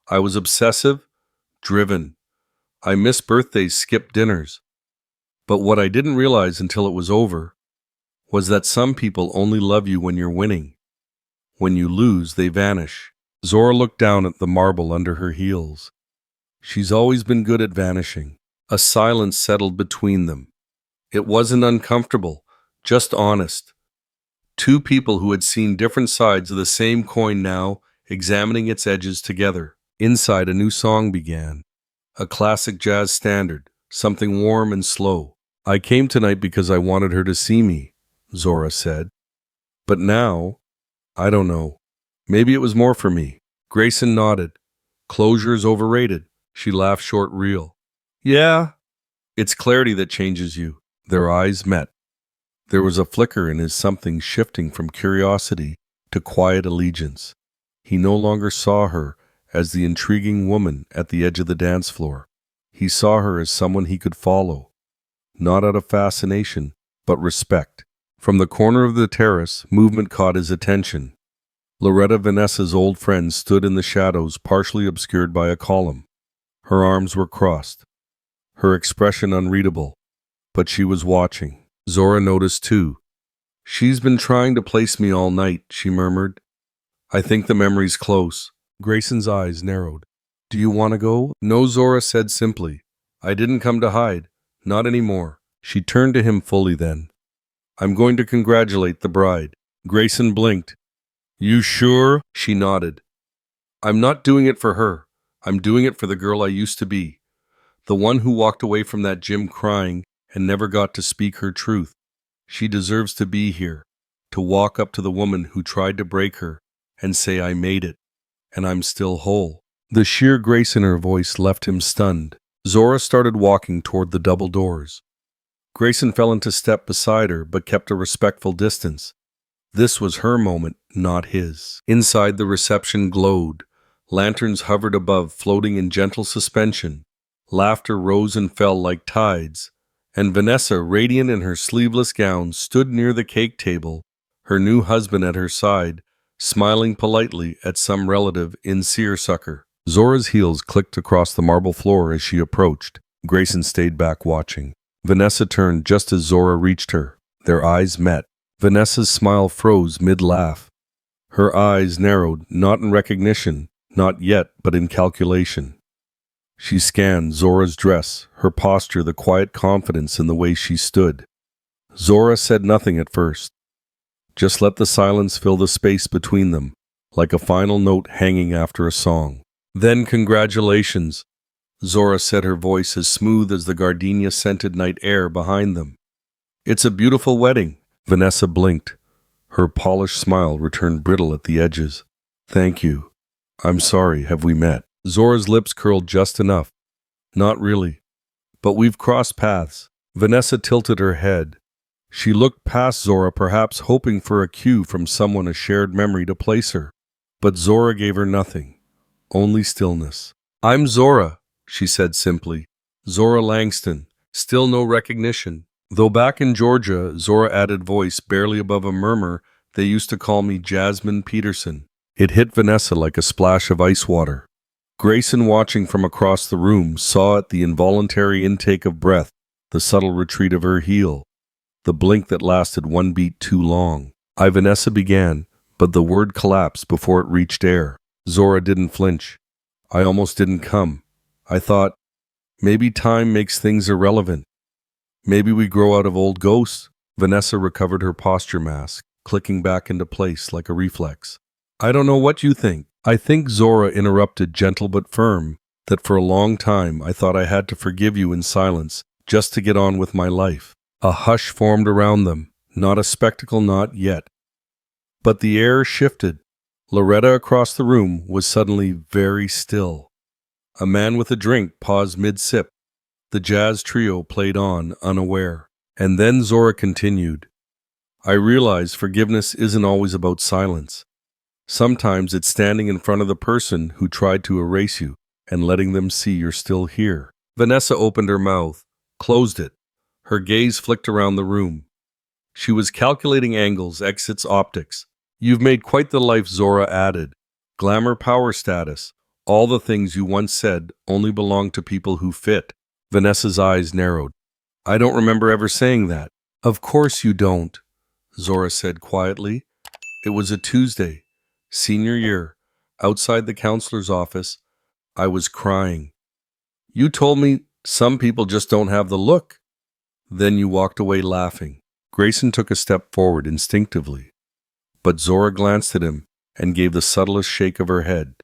I was obsessive, driven. I missed birthdays, skipped dinners. But what I didn't realize until it was over was that some people only love you when you're winning. When you lose, they vanish. Zora looked down at the marble under her heels. She's always been good at vanishing. A silence settled between them. It wasn't uncomfortable, just honest. Two people who had seen different sides of the same coin now, examining its edges together. Inside, a new song began. A classic jazz standard, something warm and slow. I came tonight because I wanted her to see me, Zora said. But now, I don't know. Maybe it was more for me. Grayson nodded. Closure's overrated. She laughed short, real. Yeah, it's clarity that changes you. Their eyes met. There was a flicker in his something shifting from curiosity to quiet allegiance. He no longer saw her as the intriguing woman at the edge of the dance floor. He saw her as someone he could follow, not out of fascination, but respect. From the corner of the terrace, movement caught his attention. Loretta, Vanessa's old friend, stood in the shadows, partially obscured by a column. Her arms were crossed, her expression unreadable, but she was watching. Zora noticed too. "She's been trying to place me all night," she murmured. "I think the memory's close." Grayson's eyes narrowed. "Do you want to go?" "No," Zora said simply. "I didn't come to hide. Not anymore." She turned to him fully then. "I'm going to congratulate the bride." Grayson blinked. "You sure?" She nodded. "I'm not doing it for her. I'm doing it for the girl I used to be. The one who walked away from that gym crying and never got to speak her truth. She deserves to be here, to walk up to the woman who tried to break her and say, 'I made it, and I'm still whole.'" The sheer grace in her voice left him stunned. Zora started walking toward the double doors. Grayson fell into step beside her, but kept a respectful distance. This was her moment, not his. Inside, the reception glowed. Lanterns hovered above, floating in gentle suspension. Laughter rose and fell like tides. And Vanessa, radiant in her sleeveless gown, stood near the cake table, her new husband at her side, smiling politely at some relative in seersucker. Zora's heels clicked across the marble floor as she approached. Grayson stayed back watching. Vanessa turned just as Zora reached her. Their eyes met. Vanessa's smile froze mid-laugh. Her eyes narrowed, not in recognition, not yet, but in calculation. She scanned Zora's dress, her posture, the quiet confidence in the way she stood. Zora said nothing at first. Just let the silence fill the space between them, like a final note hanging after a song. "Then congratulations," Zora said, her voice as smooth as the gardenia-scented night air behind them. "It's a beautiful wedding." Vanessa blinked. Her polished smile returned brittle at the edges. "Thank you. I'm sorry, have we met?" Zora's lips curled just enough. "Not really. But we've crossed paths." Vanessa tilted her head. She looked past Zora, perhaps hoping for a cue from someone, a shared memory to place her. But Zora gave her nothing, only stillness. "I'm Zora," she said simply. "Zora Langston." Still no recognition. Though back in Georgia, Zora added voice barely above a murmur, "They used to call me Jasmine Peterson." It hit Vanessa like a splash of ice water. Grayson, watching from across the room, saw it, the involuntary intake of breath, the subtle retreat of her heel, the blink that lasted one beat too long. Vanessa began, but the word collapsed before it reached air. Zora didn't flinch. "I almost didn't come. I thought, maybe time makes things irrelevant. Maybe we grow out of old ghosts." Vanessa recovered her posture mask, clicking back into place like a reflex. "I don't know what you think." "I think," Zora interrupted, gentle but firm, "that for a long time I thought I had to forgive you in silence, just to get on with my life." A hush formed around them, not a spectacle, not yet. But the air shifted. Loretta across the room was suddenly very still. A man with a drink paused mid-sip. The jazz trio played on, unaware. And then Zora continued, "I realize forgiveness isn't always about silence. Sometimes it's standing in front of the person who tried to erase you and letting them see you're still here." Vanessa opened her mouth, closed it. Her gaze flicked around the room. She was calculating angles, exits, optics. "You've made quite the life," Zora added. "Glamour, power, status, all the things you once said only belong to people who fit." Vanessa's eyes narrowed. "I don't remember ever saying that." "Of course you don't," Zora said quietly. "It was a Tuesday, senior year, outside the counselor's office. I was crying. You told me some people just don't have the look. Then you walked away laughing." Grayson took a step forward instinctively, but Zora glanced at him and gave the subtlest shake of her head.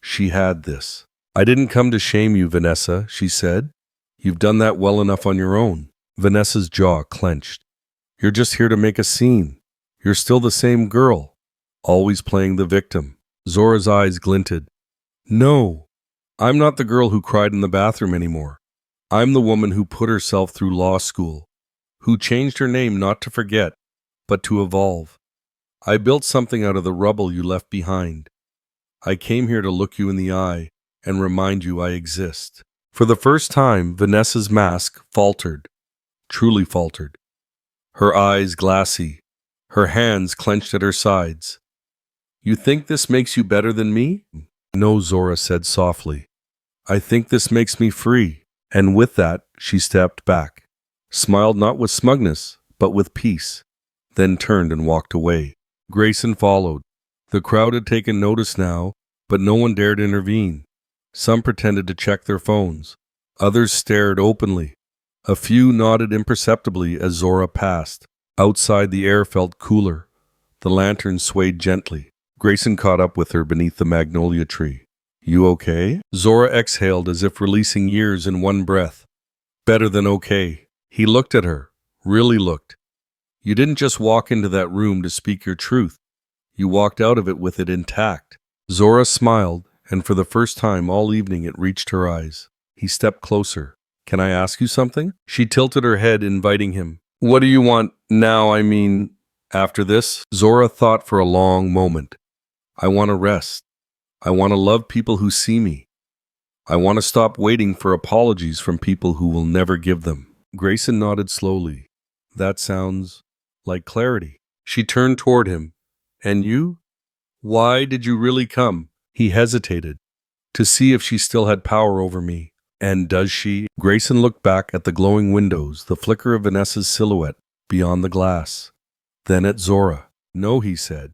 She had this. "I didn't come to shame you, Vanessa," she said. "You've done that well enough on your own." Vanessa's jaw clenched. "You're just here to make a scene. You're still the same girl, always playing the victim." Zora's eyes glinted. "No, I'm not the girl who cried in the bathroom anymore. I'm the woman who put herself through law school, who changed her name not to forget, but to evolve. I built something out of the rubble you left behind. I came here to look you in the eye and remind you I exist." For the first time, Vanessa's mask faltered, truly faltered. Her eyes glassy, her hands clenched at her sides. "You think this makes you better than me?" "No," Zora said softly. "I think this makes me free." And with that, she stepped back, smiled not with smugness, but with peace, then turned and walked away. Grayson followed. The crowd had taken notice now, but no one dared intervene. Some pretended to check their phones. Others stared openly. A few nodded imperceptibly as Zora passed. Outside, the air felt cooler. The lantern swayed gently. Grayson caught up with her beneath the magnolia tree. "You okay?" Zora exhaled as if releasing years in one breath. "Better than okay." He looked at her, really looked. "You didn't just walk into that room to speak your truth. You walked out of it with it intact." Zora smiled, and for the first time all evening it reached her eyes. He stepped closer. "Can I ask you something?" She tilted her head, inviting him. "What do you want now, I mean, after this?" Zora thought for a long moment. "I want to rest. I want to love people who see me. I want to stop waiting for apologies from people who will never give them." Grayson nodded slowly. "That sounds like clarity." She turned toward him. "And you? Why did you really come?" He hesitated. "To see if she still had power over me." "And does she?" Grayson looked back at the glowing windows, the flicker of Vanessa's silhouette beyond the glass. Then at Zora. "No," he said.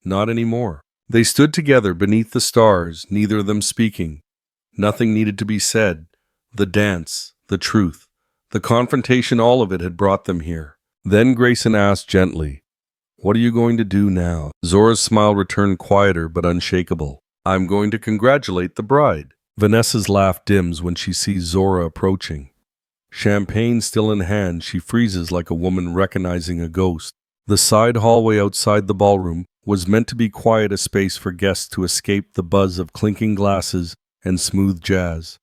"Not anymore." They stood together beneath the stars, neither of them speaking. Nothing needed to be said. The dance, the truth, the confrontation, all of it had brought them here. Then Grayson asked gently, "What are you going to do now?" Zora's smile returned quieter but unshakable. "I'm going to congratulate the bride." Vanessa's laugh dims when she sees Zora approaching. Champagne still in hand, she freezes like a woman recognizing a ghost. The side hallway outside the ballroom was meant to be quiet, a space for guests to escape the buzz of clinking glasses and smooth jazz.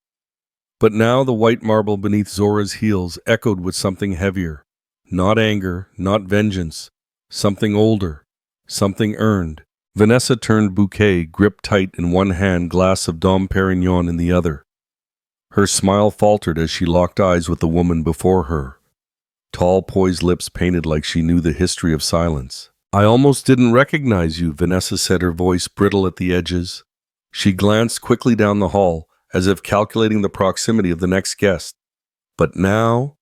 But now the white marble beneath Zora's heels echoed with something heavier. Not anger, not vengeance. Something older. Something earned. Vanessa turned bouquet, gripped tight in one hand, glass of Dom Perignon in the other. Her smile faltered as she locked eyes with the woman before her. Tall, poised lips painted like she knew the history of silence. "I almost didn't recognize you," Vanessa said, her voice brittle at the edges. She glanced quickly down the hall, as if calculating the proximity of the next guest. "But now?"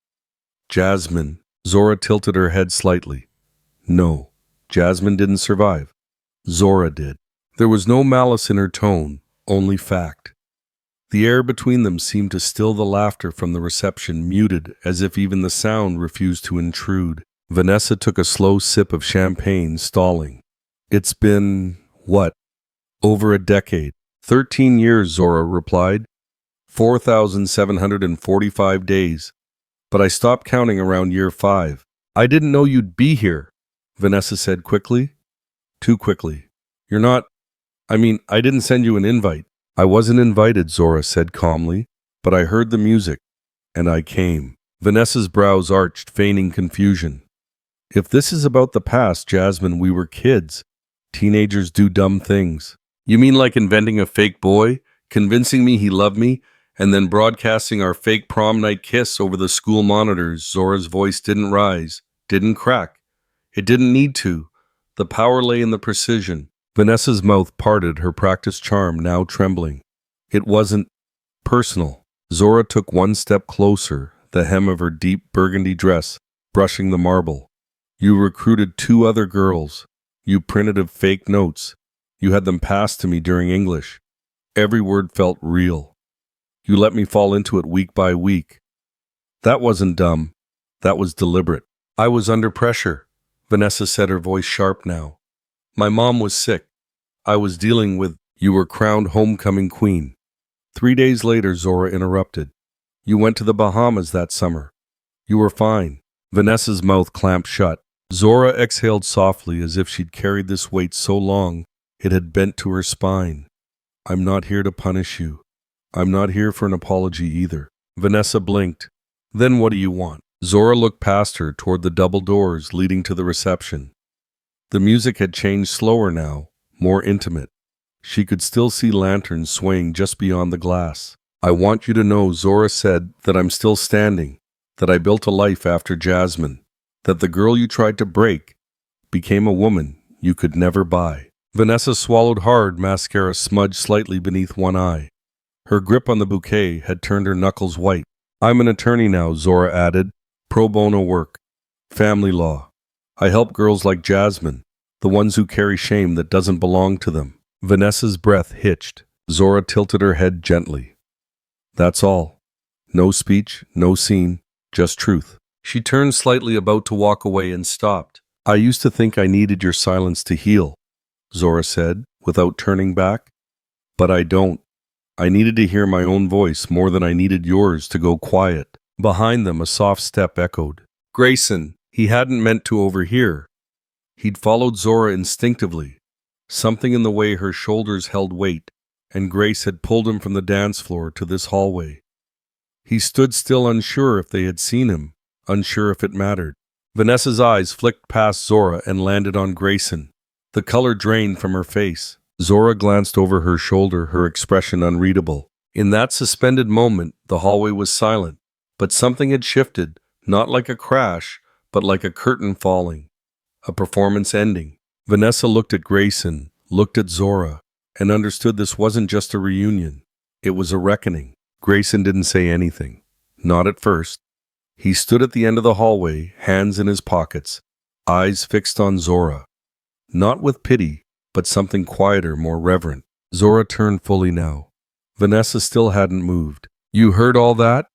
"Jasmine." Zora tilted her head slightly. "No, Jasmine didn't survive. Zora did." There was no malice in her tone, only fact. The air between them seemed to still the laughter from the reception, muted as if even the sound refused to intrude. Vanessa took a slow sip of champagne, stalling. "It's been, what, over a decade?" 13 years, Zora replied. 4,745 days. But I stopped counting around year 5. "I didn't know you'd be here," Vanessa said quickly. Too quickly. "You're not... I didn't send you an invite." "I wasn't invited," Zora said calmly, "but I heard the music, and I came." Vanessa's brows arched, feigning confusion. "If this is about the past, Jasmine, we were kids. Teenagers do dumb things." "You mean like inventing a fake boy, convincing me he loved me, and then broadcasting our fake prom night kiss over the school monitors?" Zora's voice didn't rise, didn't crack. It didn't need to. The power lay in the precision. Vanessa's mouth parted, her practiced charm now trembling. "It wasn't personal." Zora took one step closer, the hem of her deep burgundy dress brushing the marble. "You recruited 2 other girls. You printed up fake notes. You had them passed to me during English. Every word felt real. You let me fall into it week by week. That wasn't dumb. That was deliberate." "I was under pressure," Vanessa said, her voice sharp now. "My mom was sick. I was dealing with..." "You were crowned homecoming queen." 3 days later, Zora interrupted. "You went to the Bahamas that summer. You were fine." Vanessa's mouth clamped shut. Zora exhaled softly, as if she'd carried this weight so long it had bent to her spine. "I'm not here to punish you. I'm not here for an apology either." Vanessa blinked. Then what do you want? Zora looked past her toward the double doors leading to the reception. The music had changed slower now, more intimate. She could still see lanterns swaying just beyond the glass. I want you to know, Zora said, that I'm still standing, that I built a life after Jasmine, that the girl you tried to break became a woman you could never buy. Vanessa swallowed hard, mascara smudged slightly beneath one eye. Her grip on the bouquet had turned her knuckles white. I'm an attorney now, Zora added. Pro bono work. Family law. I help girls like Jasmine, the ones who carry shame that doesn't belong to them. Vanessa's breath hitched. Zora tilted her head gently. That's all. No speech, no scene, just truth. She turned slightly about to walk away and stopped. I used to think I needed your silence to heal, Zora said, without turning back. But I don't. I needed to hear my own voice more than I needed yours to go quiet. Behind them, a soft step echoed. Grayson, he hadn't meant to overhear. He'd followed Zora instinctively. Something in the way her shoulders held weight, and Grace had pulled him from the dance floor to this hallway. He stood still, unsure if they had seen him, unsure if it mattered. Vanessa's eyes flicked past Zora and landed on Grayson. The color drained from her face. Zora glanced over her shoulder, her expression unreadable. In that suspended moment, the hallway was silent, but something had shifted, not like a crash, but like a curtain falling, a performance ending. Vanessa looked at Grayson, looked at Zora, and understood this wasn't just a reunion. It was a reckoning. Grayson didn't say anything. Not at first. He stood at the end of the hallway, hands in his pockets, eyes fixed on Zora. Not with pity, but something quieter, more reverent. Zora turned fully now. Vanessa still hadn't moved. You heard all that?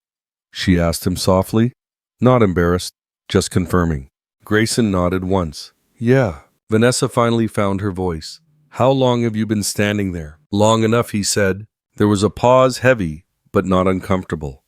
She asked him softly. Not embarrassed, just confirming. Grayson nodded once. Yeah. Vanessa finally found her voice. How long have you been standing there? Long enough, he said. There was a pause, heavy, but not uncomfortable.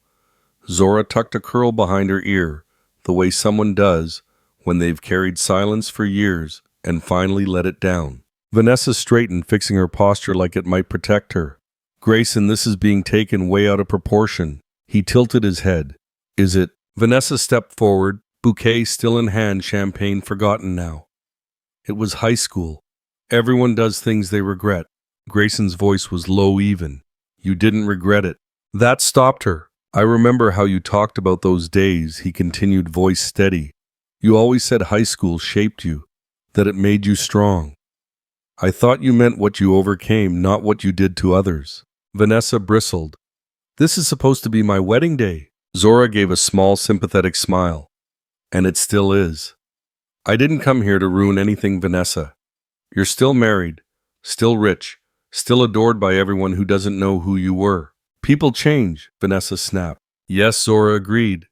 Zora tucked a curl behind her ear, the way someone does when they've carried silence for years and finally let it down. Vanessa straightened, fixing her posture like it might protect her. Grayson, this is being taken way out of proportion. He tilted his head. Is it? Vanessa stepped forward, bouquet still in hand, champagne forgotten now. It was high school. Everyone does things they regret. Grayson's voice was low even. You didn't regret it. That stopped her. I remember how you talked about those days, he continued, voice steady. You always said high school shaped you, that it made you strong. I thought you meant what you overcame, not what you did to others. Vanessa bristled. This is supposed to be my wedding day. Zora gave a small, sympathetic smile. And it still is. I didn't come here to ruin anything, Vanessa. You're still married, still rich, still adored by everyone who doesn't know who you were. People change, Vanessa snapped. Yes, Zora agreed.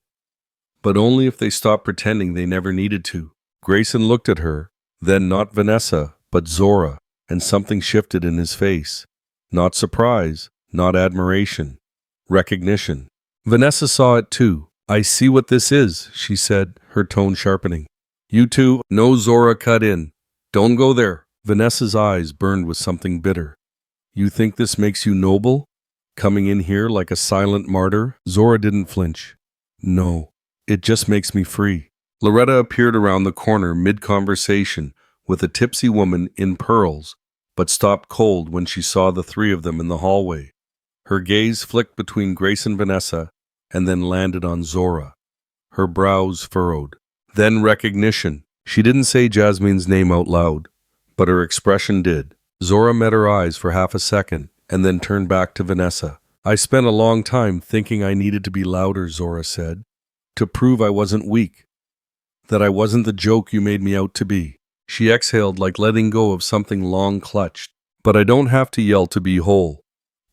But only if they stop pretending they never needed to. Grayson looked at her, then not Vanessa, but Zora, and something shifted in his face. Not surprise, not admiration. Recognition. Vanessa saw it too. I see what this is, she said, her tone sharpening. You two, no, Zora cut in. Don't go there. Vanessa's eyes burned with something bitter. You think this makes you noble? Coming in here like a silent martyr? Zora didn't flinch. No, it just makes me free. Loretta appeared around the corner mid-conversation with a tipsy woman in pearls, but stopped cold when she saw the three of them in the hallway. Her gaze flicked between Grace and Vanessa and then landed on Zora. Her brows furrowed. Then recognition. She didn't say Jasmine's name out loud, but her expression did. Zora met her eyes for half a second and then turned back to Vanessa. I spent a long time thinking I needed to be louder, Zora said, to prove I wasn't weak, that I wasn't the joke you made me out to be. She exhaled like letting go of something long clutched. But I don't have to yell to be whole,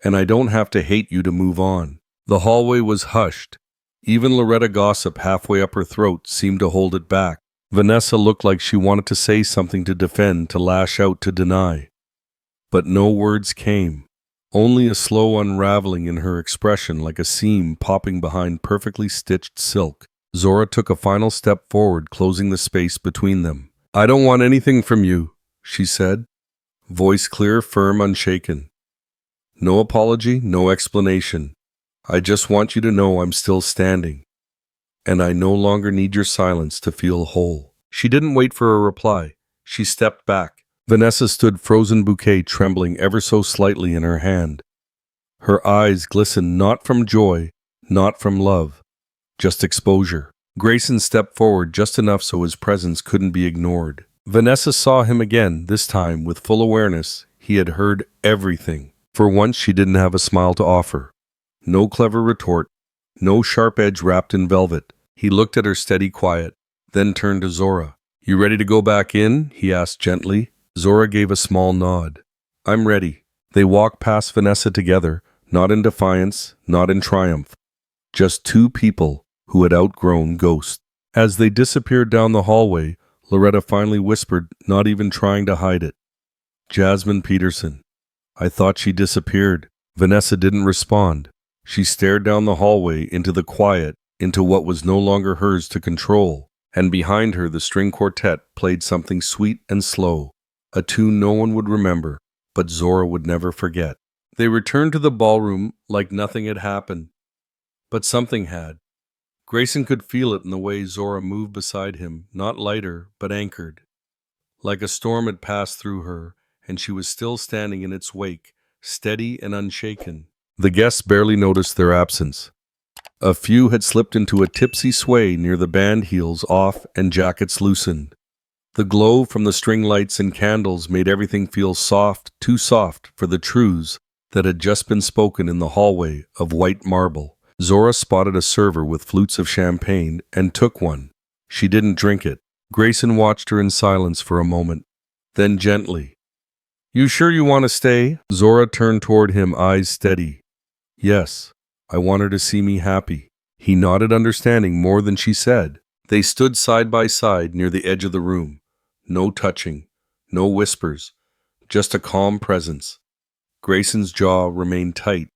and I don't have to hate you to move on. The hallway was hushed. Even Loretta gossip halfway up her throat seemed to hold it back. Vanessa looked like she wanted to say something, to defend, to lash out, to deny. But no words came. Only a slow unraveling in her expression, like a seam popping behind perfectly stitched silk. Zora took a final step forward, closing the space between them. I don't want anything from you, she said, voice clear, firm, unshaken. No apology, no explanation. I just want you to know I'm still standing, and I no longer need your silence to feel whole." She didn't wait for a reply. She stepped back. Vanessa stood frozen bouquet trembling ever so slightly in her hand. Her eyes glistened not from joy, not from love, just exposure. Grayson stepped forward just enough so his presence couldn't be ignored. Vanessa saw him again, this time with full awareness. He had heard everything. For once she didn't have a smile to offer. No clever retort, no sharp edge wrapped in velvet. He looked at her steady quiet, then turned to Zora. "You ready to go back in?" he asked gently. Zora gave a small nod. "I'm ready." They walked past Vanessa together, not in defiance, not in triumph. Just two people who had outgrown Ghost. As they disappeared down the hallway, Loretta finally whispered, not even trying to hide it. "Jasmine Peterson. I thought she disappeared." Vanessa didn't respond. She stared down the hallway into the quiet, into what was no longer hers to control, and behind her the string quartet played something sweet and slow, a tune no one would remember, but Zora would never forget. They returned to the ballroom like nothing had happened. But something had. Grayson could feel it in the way Zora moved beside him, not lighter, but anchored. Like a storm had passed through her, and she was still standing in its wake, steady and unshaken. The guests barely noticed their absence. A few had slipped into a tipsy sway near the band, heels off and jackets loosened. The glow from the string lights and candles made everything feel soft, too soft for the truths that had just been spoken in the hallway of white marble. Zora spotted a server with flutes of champagne and took one. She didn't drink it. Grayson watched her in silence for a moment. Then gently, "You sure you want to stay?" Zora turned toward him, eyes steady. "Yes, I want her to see me happy." He nodded, understanding more than she said. They stood side by side near the edge of the room. No touching, no whispers, just a calm presence. Grayson's jaw remained tight.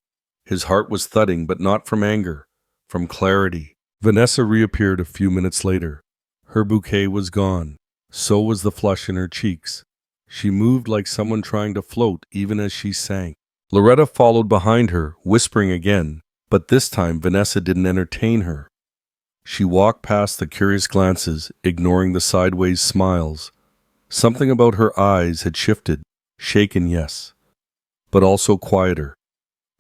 His heart was thudding, but not from anger, from clarity. Vanessa reappeared a few minutes later. Her bouquet was gone. So was the flush in her cheeks. She moved like someone trying to float even as she sank. Loretta followed behind her, whispering again, but this time Vanessa didn't entertain her. She walked past the curious glances, ignoring the sideways smiles. Something about her eyes had shifted, shaken, yes, but also quieter.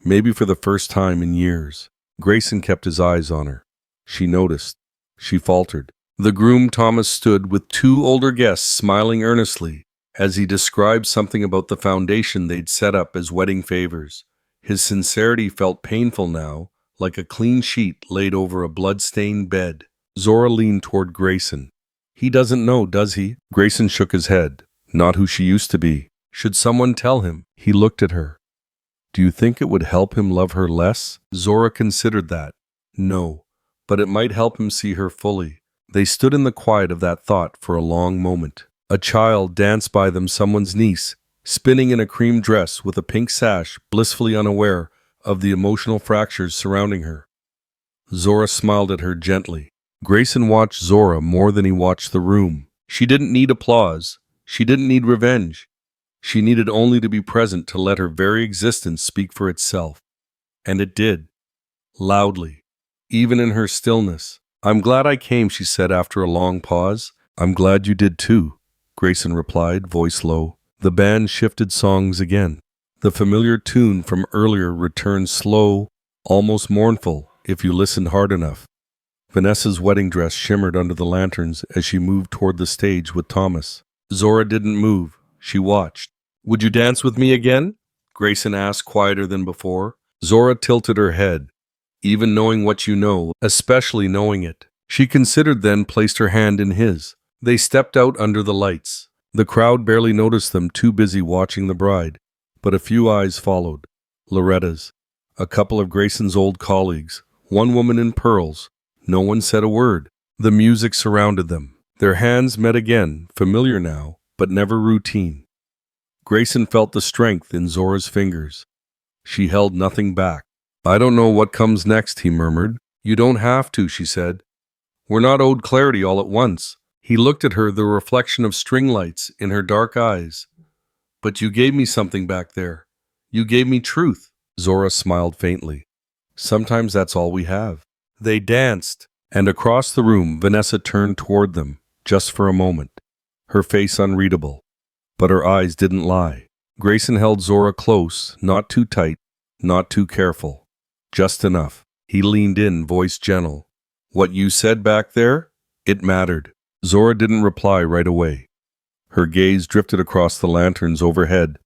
Maybe for the first time in years. Grayson kept his eyes on her. She noticed. She faltered. The groom Thomas stood with two older guests smiling earnestly as he described something about the foundation they'd set up as wedding favors. His sincerity felt painful now, like a clean sheet laid over a blood-stained bed. Zora leaned toward Grayson. "He doesn't know, does he?" Grayson shook his head. "Not who she used to be. Should someone tell him?" He looked at her. "Do you think it would help him love her less?" Zora considered that. No, but it might help him see her fully. They stood in the quiet of that thought for a long moment. A child danced by them, someone's niece, spinning in a cream dress with a pink sash, blissfully unaware of the emotional fractures surrounding her. Zora smiled at her gently. Grayson watched Zora more than he watched the room. She didn't need applause. She didn't need revenge. She needed only to be present to let her very existence speak for itself. And it did. Loudly. Even in her stillness. "I'm glad I came," she said after a long pause. "I'm glad you did too," Grayson replied, voice low. The band shifted songs again. The familiar tune from earlier returned, slow, almost mournful, if you listened hard enough. Vanessa's wedding dress shimmered under the lanterns as she moved toward the stage with Thomas. Zora didn't move. She watched. "Would you dance with me again?" Grayson asked, quieter than before. Zora tilted her head. "Even knowing what you know, especially knowing it." She considered, then placed her hand in his. They stepped out under the lights. The crowd barely noticed them, too busy watching the bride. But a few eyes followed. Loretta's. A couple of Grayson's old colleagues. One woman in pearls. No one said a word. The music surrounded them. Their hands met again, familiar now, but never routine. Grayson felt the strength in Zora's fingers. She held nothing back. "I don't know what comes next," he murmured. "You don't have to," she said. "We're not owed clarity all at once." He looked at her, the reflection of string lights in her dark eyes. "But you gave me something back there. You gave me truth." Zora smiled faintly. Sometimes that's all we have. They danced, and across the room, Vanessa turned toward them, just for a moment, her face unreadable. But her eyes didn't lie. Grayson held Zora close, not too tight, not too careful. Just enough. He leaned in, voice gentle. What you said back there? It mattered. Zora didn't reply right away. Her gaze drifted across the lanterns overhead,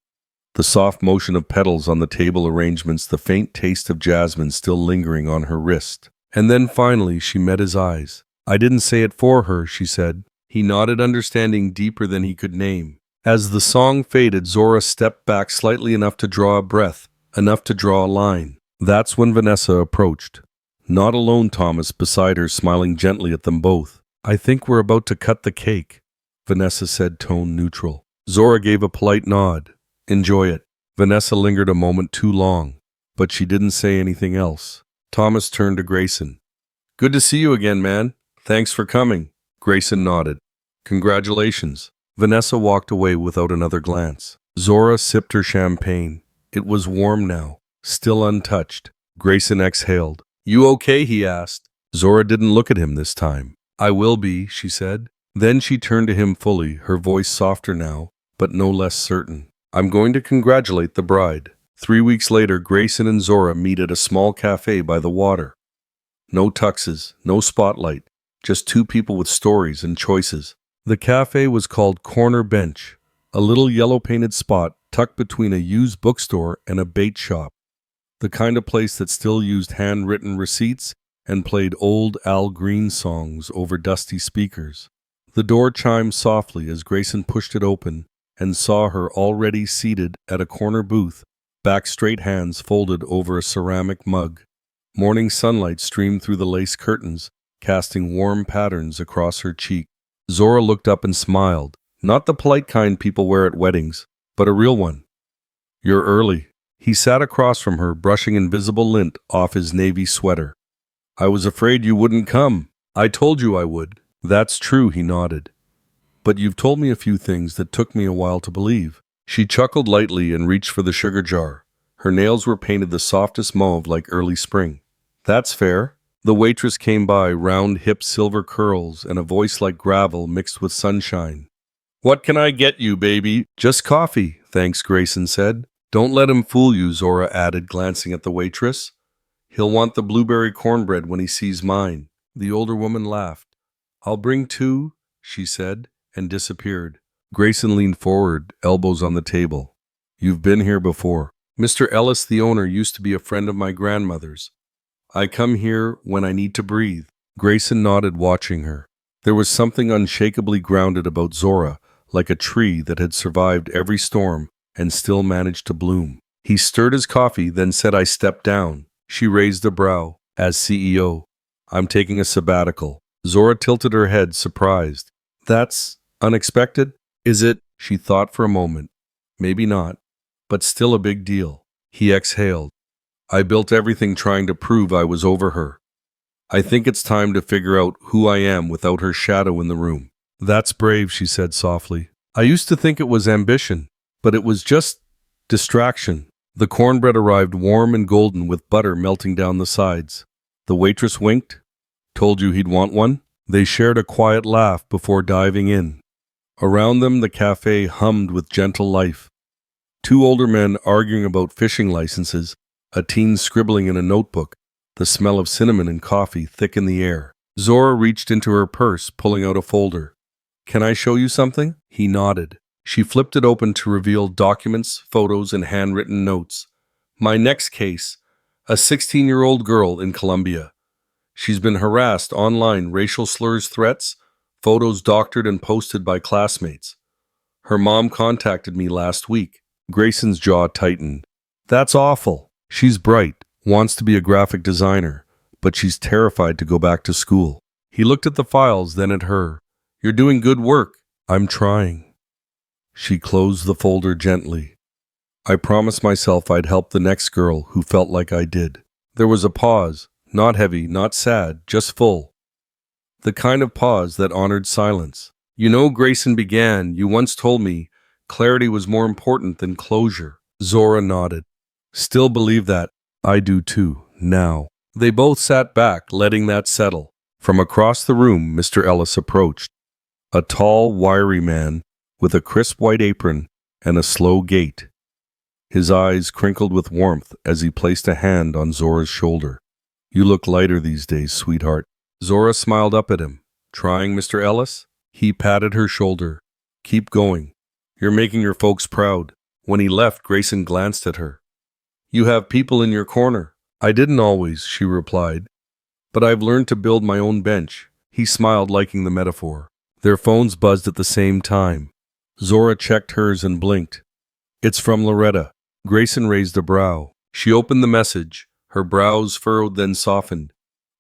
the soft motion of petals on the table arrangements, the faint taste of jasmine still lingering on her wrist. And then finally she met his eyes. I didn't say it for her, she said. He nodded, understanding deeper than he could name. As the song faded, Zora stepped back slightly, enough to draw a breath, enough to draw a line. That's when Vanessa approached. Not alone, Thomas beside her, smiling gently at them both. I think we're about to cut the cake, Vanessa said, tone neutral. Zora gave a polite nod. Enjoy it. Vanessa lingered a moment too long, but she didn't say anything else. Thomas turned to Grayson. Good to see you again, man. Thanks for coming. Grayson nodded. Congratulations. Vanessa walked away without another glance. Zora sipped her champagne. It was warm now, still untouched. Grayson exhaled. You okay? He asked. Zora didn't look at him this time. I will be, she said. Then she turned to him fully, her voice softer now, but no less certain. I'm going to congratulate the bride. 3 weeks later, Grayson and Zora meet at a small cafe by the water. No tuxes, no spotlight, just two people with stories and choices. The cafe was called Corner Bench, a little yellow-painted spot tucked between a used bookstore and a bait shop. The kind of place that still used handwritten receipts and played old Al Green songs over dusty speakers. The door chimed softly as Grayson pushed it open and saw her already seated at a corner booth, back straight, hands folded over a ceramic mug. Morning sunlight streamed through the lace curtains, casting warm patterns across her cheek. Zora looked up and smiled, not the polite kind people wear at weddings, but a real one. You're early. He sat across from her, brushing invisible lint off his navy sweater. I was afraid you wouldn't come. I told you I would. That's true, he nodded. But you've told me a few things that took me a while to believe. She chuckled lightly and reached for the sugar jar. Her nails were painted the softest mauve like early spring. That's fair. The waitress came by, round hip silver curls and a voice like gravel mixed with sunshine. What can I get you, baby? Just coffee, thanks, Grayson said. Don't let him fool you, Zora added, glancing at the waitress. He'll want the blueberry cornbread when he sees mine. The older woman laughed. I'll bring 2, she said, and disappeared. Grayson leaned forward, elbows on the table. You've been here before. Mr. Ellis, the owner, used to be a friend of my grandmother's. I come here when I need to breathe. Grayson nodded, watching her. There was something unshakably grounded about Zora, like a tree that had survived every storm and still managed to bloom. He stirred his coffee, then said, I stepped down. She raised a brow. As CEO, I'm taking a sabbatical. Zora tilted her head, surprised. That's unexpected? Is it? She thought for a moment. Maybe not, but still a big deal. He exhaled. I built everything trying to prove I was over her. I think it's time to figure out who I am without her shadow in the room. That's brave, she said softly. I used to think it was ambition, but it was just distraction. The cornbread arrived warm and golden with butter melting down the sides. The waitress winked. Told you he'd want one? They shared a quiet laugh before diving in. Around them, the cafe hummed with gentle life. 2 older men arguing about fishing licenses, a teen scribbling in a notebook, the smell of cinnamon and coffee thick in the air. Zora reached into her purse, pulling out a folder. Can I show you something? He nodded. She flipped it open to reveal documents, photos, and handwritten notes. My next case, a 16-year-old girl in Colombia. She's been harassed online, racial slurs, threats, photos doctored and posted by classmates. Her mom contacted me last week. Grayson's jaw tightened. That's awful. She's bright, wants to be a graphic designer, but she's terrified to go back to school. He looked at the files, then at her. You're doing good work. I'm trying. She closed the folder gently. I promised myself I'd help the next girl who felt like I did. There was a pause, not heavy, not sad, just full. The kind of pause that honored silence. You know, Grayson began, you once told me clarity was more important than closure. Zora nodded. Still believe that. I do too. now. They both sat back, letting that settle. From across the room, Mr. Ellis approached. A tall, wiry man with a crisp white apron and a slow gait. His eyes crinkled with warmth as he placed a hand on Zora's shoulder. You look lighter these days, sweetheart. Zora smiled up at him. Trying, Mr. Ellis? He patted her shoulder. Keep going. You're making your folks proud. When he left, Grayson glanced at her. You have people in your corner. I didn't always, she replied. But I've learned to build my own bench. He smiled, liking the metaphor. Their phones buzzed at the same time. Zora checked hers and blinked. It's from Loretta. Grayson raised a brow. She opened the message. Her brows furrowed, then softened.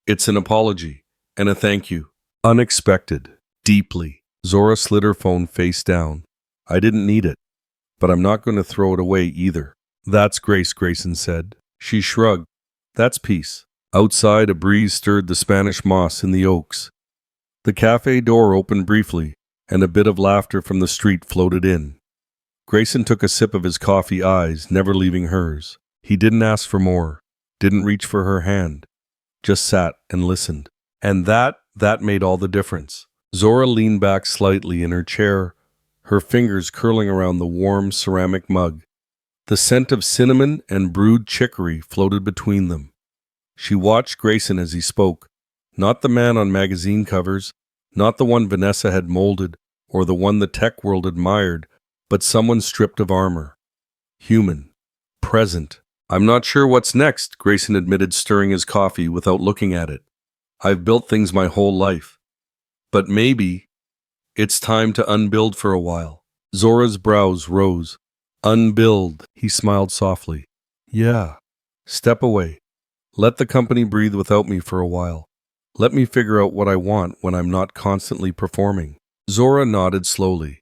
It's an apology and a thank you. Unexpected. Deeply. Zora slid her phone face down. I didn't need it, but I'm not going to throw it away either. That's grace, Grayson said. She shrugged. That's peace. Outside, a breeze stirred the Spanish moss in the oaks. The cafe door opened briefly, and a bit of laughter from the street floated in. Grayson took a sip of his coffee, eyes never leaving hers. He didn't ask for more, didn't reach for her hand, just sat and listened. And that made all the difference. Zora leaned back slightly in her chair, her fingers curling around the warm ceramic mug. The scent of cinnamon and brewed chicory floated between them. She watched Grayson as he spoke, not the man on magazine covers, not the one Vanessa had molded, or the one the tech world admired, but someone stripped of armor. Human. Present. I'm not sure what's next, Grayson admitted, stirring his coffee without looking at it. I've built things my whole life. But maybe it's time to unbuild for a while. Zora's brows rose. Unbuild, he smiled softly. Yeah. Step away. Let the company breathe without me for a while. Let me figure out what I want when I'm not constantly performing. Zora nodded slowly.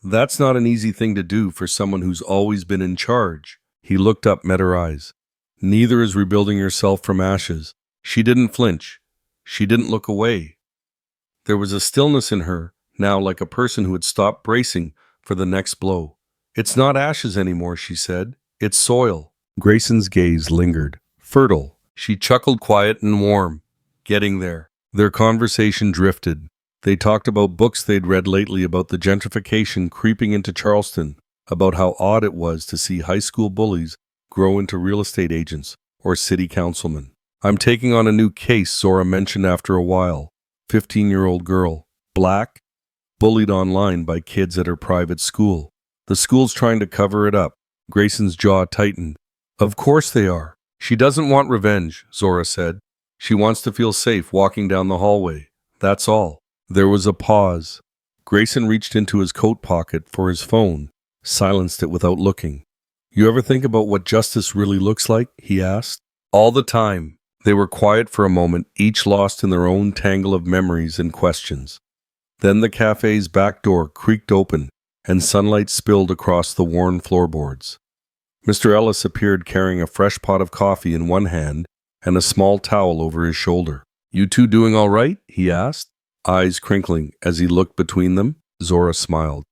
That's not an easy thing to do for someone who's always been in charge. He looked up, met her eyes. Neither is rebuilding yourself from ashes. She didn't flinch. She didn't look away. There was a stillness in her, now like a person who had stopped bracing for the next blow. It's not ashes anymore, she said. It's soil. Grayson's gaze lingered. Fertile. She chuckled, quiet and warm. Getting there. Their conversation drifted. They talked about books they'd read lately about the gentrification creeping into Charleston, about how odd it was to see high school bullies grow into real estate agents or city councilmen. I'm taking on a new case, Zora mentioned after a while. 15-year-old girl. Black. Bullied online by kids at her private school. The school's trying to cover it up. Grayson's jaw tightened. Of course they are. She doesn't want revenge, Zora said. She wants to feel safe walking down the hallway. That's all. There was a pause. Grayson reached into his coat pocket for his phone, silenced it without looking. You ever think about what justice really looks like? He asked. All the time. They were quiet for a moment, each lost in their own tangle of memories and questions. Then the cafe's back door creaked open, and sunlight spilled across the worn floorboards. Mr. Ellis appeared carrying a fresh pot of coffee in one hand and a small towel over his shoulder. You two doing all right? He asked, eyes crinkling as he looked between them. Zora smiled.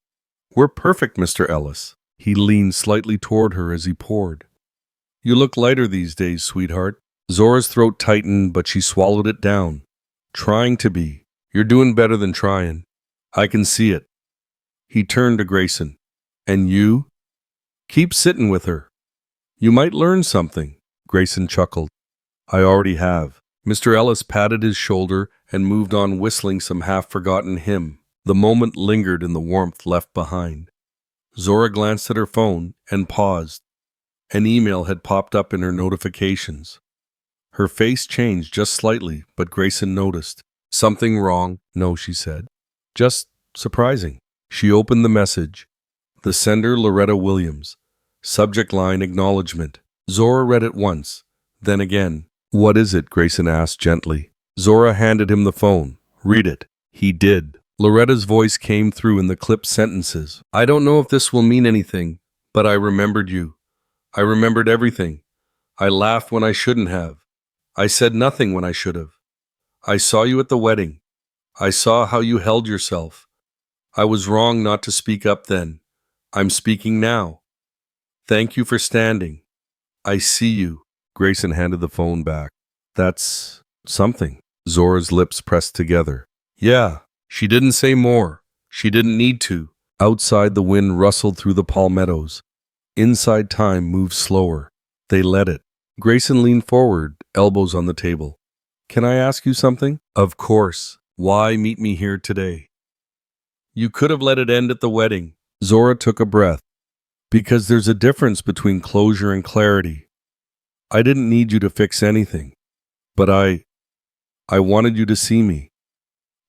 We're perfect, Mr. Ellis. He leaned slightly toward her as he poured. You look lighter these days, sweetheart. Zora's throat tightened, but she swallowed it down. Trying to be. You're doing better than trying. I can see it. He turned to Grayson. And you? Keep sitting with her. You might learn something. Grayson chuckled. I already have. Mr. Ellis patted his shoulder and moved on, whistling some half-forgotten hymn. The moment lingered in the warmth left behind. Zora glanced at her phone and paused. An email had popped up in her notifications. Her face changed just slightly, but Grayson noticed. Something wrong? No, she said. Just surprising. She opened the message. The sender, Loretta Williams. Subject line, acknowledgement. Zora read it once, then again. What is it? Grayson asked gently. Zora handed him the phone. Read it. He did. Loretta's voice came through in the clipped sentences. I don't know if this will mean anything, but I remembered you. I remembered everything. I laughed when I shouldn't have. I said nothing when I should have. I saw you at the wedding. I saw how you held yourself. I was wrong not to speak up then. I'm speaking now. Thank you for standing. I see you. Grayson handed the phone back. That's something. Zora's lips pressed together. Yeah, she didn't say more. She didn't need to. Outside, the wind rustled through the palmettos. Inside, time moved slower. They let it. Grayson leaned forward, elbows on the table. Can I ask you something? Of course. Why meet me here today? You could have let it end at the wedding. Zora took a breath. Because there's a difference between closure and clarity. I didn't need you to fix anything. But I wanted you to see me.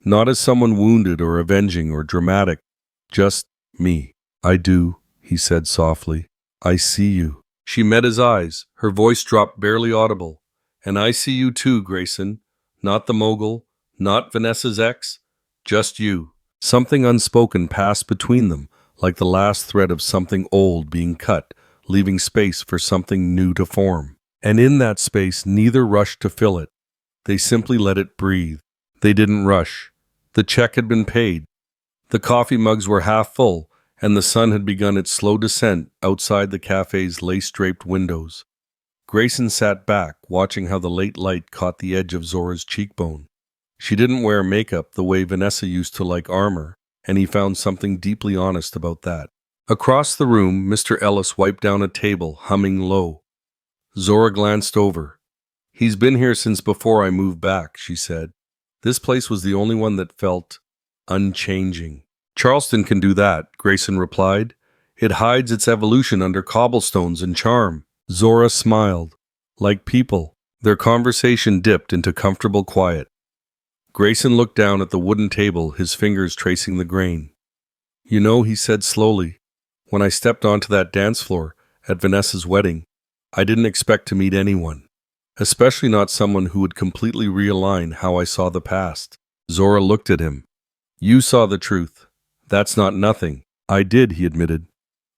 Not as someone wounded or avenging or dramatic. Just me. I do, he said softly. I see you. She met his eyes. Her voice dropped barely audible. And I see you too, Grayson. Not the mogul, not Vanessa's ex, just you. Something unspoken passed between them, like the last thread of something old being cut, leaving space for something new to form. And in that space, neither rushed to fill it. They simply let it breathe. They didn't rush. The check had been paid. The coffee mugs were half full, and the sun had begun its slow descent outside the cafe's lace-draped windows. Grayson sat back, watching how the late light caught the edge of Zora's cheekbone. She didn't wear makeup the way Vanessa used to like armor, and he found something deeply honest about that. Across the room, Mr. Ellis wiped down a table, humming low. Zora glanced over. He's been here since before I moved back, she said. This place was the only one that felt unchanging. Charleston can do that, Grayson replied. It hides its evolution under cobblestones and charm. Zora smiled. Like people, their conversation dipped into comfortable quiet. Grayson looked down at the wooden table, his fingers tracing the grain. You know, he said slowly, when I stepped onto that dance floor at Vanessa's wedding, I didn't expect to meet anyone, especially not someone who would completely realign how I saw the past. Zora looked at him. You saw the truth. That's not nothing. I did, he admitted.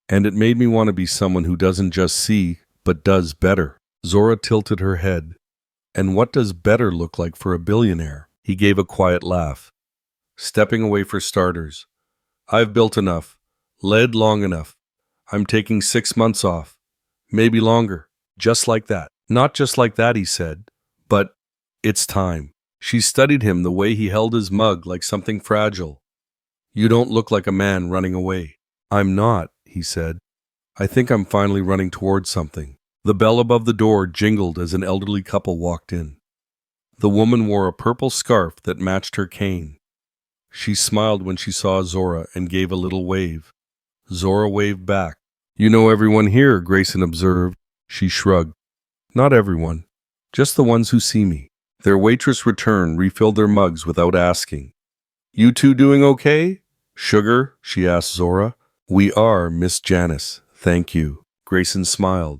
And it made me want to be someone who doesn't just see, but does better. Zora tilted her head. And what does better look like for a billionaire? He gave a quiet laugh. Stepping away for starters. I've built enough. Led long enough. I'm taking 6 months off. Maybe longer. Just like that. Not just like that, he said. But it's time. She studied him, the way he held his mug like something fragile. You don't look like a man running away. I'm not, he said. I think I'm finally running towards something. The bell above the door jingled as an elderly couple walked in. The woman wore a purple scarf that matched her cane. She smiled when she saw Zora and gave a little wave. Zora waved back. You know everyone here, Grayson observed. She shrugged. Not everyone. Just the ones who see me. Their waitress returned, refilled their mugs without asking. You two doing okay? Sugar? She asked Zora. We are, Miss Janice. Thank you. Grayson smiled.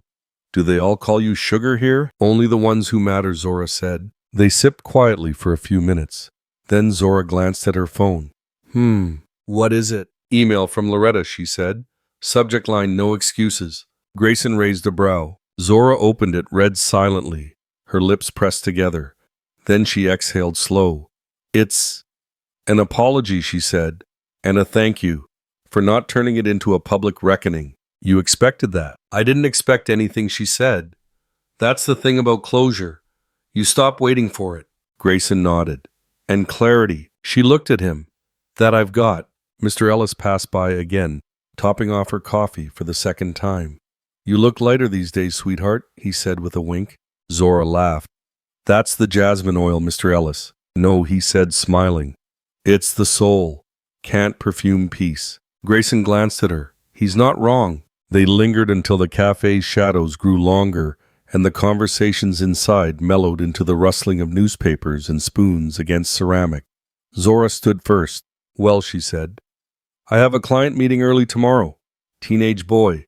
Do they all call you Sugar here? Only the ones who matter, Zora said. They sipped quietly for a few minutes. Then Zora glanced at her phone. What is it? Email from Loretta, she said. Subject line, no excuses. Grayson raised a brow. Zora opened it, read silently. Her lips pressed together. Then she exhaled slow. It's an apology, she said, and a thank you for not turning it into a public reckoning. You expected that. I didn't expect anything, she said. That's the thing about closure. You stop waiting for it. Grayson nodded. And clarity. She looked at him. That I've got. Mr. Ellis passed by again, topping off her coffee for the second time. You look lighter these days, sweetheart, he said with a wink. Zora laughed. That's the jasmine oil, Mr. Ellis. No, he said, smiling. It's the soul. Can't perfume peace. Grayson glanced at her. He's not wrong. They lingered until the cafe's shadows grew longer and the conversations inside mellowed into the rustling of newspapers and spoons against ceramic. Zora stood first. Well, she said, I have a client meeting early tomorrow. Teenage boy.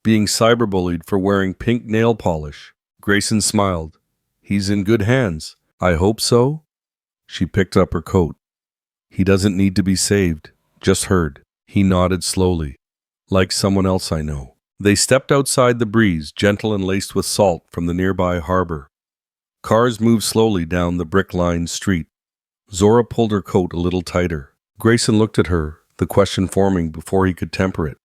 Being cyberbullied for wearing pink nail polish. Grayson smiled. He's in good hands. I hope so. She picked up her coat. He doesn't need to be saved. Just heard. He nodded slowly. Like someone else I know. They stepped outside the breeze, gentle and laced with salt from the nearby harbor. Cars moved slowly down the brick-lined street. Zora pulled her coat a little tighter. Grayson looked at her, the question forming before he could temper it.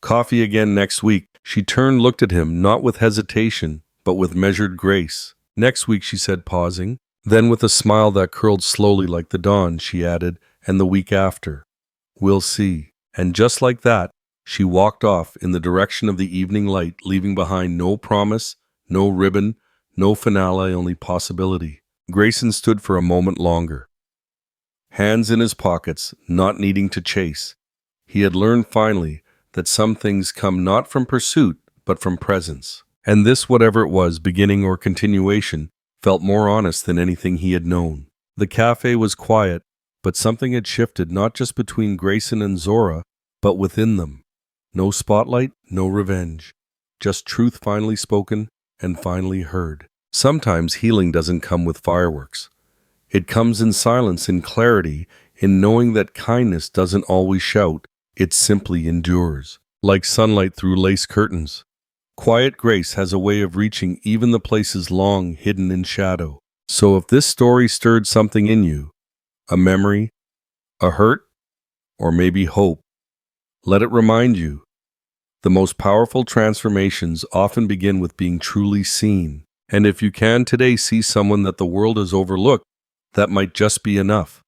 Coffee again next week. She turned, looked at him, not with hesitation, but with measured grace. Next week, she said, pausing. Then, with a smile that curled slowly like the dawn, she added, and the week after. We'll see. And just like that, she walked off in the direction of the evening light, leaving behind no promise, no ribbon, no finale, only possibility. Grayson stood for a moment longer, hands in his pockets, not needing to chase. He had learned finally that some things come not from pursuit, but from presence. And this, whatever it was, beginning or continuation, felt more honest than anything he had known. The cafe was quiet, but something had shifted not just between Grayson and Zora, but within them. No spotlight, no revenge. Just truth finally spoken and finally heard. Sometimes healing doesn't come with fireworks. It comes in silence, in clarity, in knowing that kindness doesn't always shout, it simply endures. Like sunlight through lace curtains. Quiet grace has a way of reaching even the places long hidden in shadow. So if this story stirred something in you, a memory, a hurt, or maybe hope, let it remind you, the most powerful transformations often begin with being truly seen. And if you can today see someone that the world has overlooked, that might just be enough.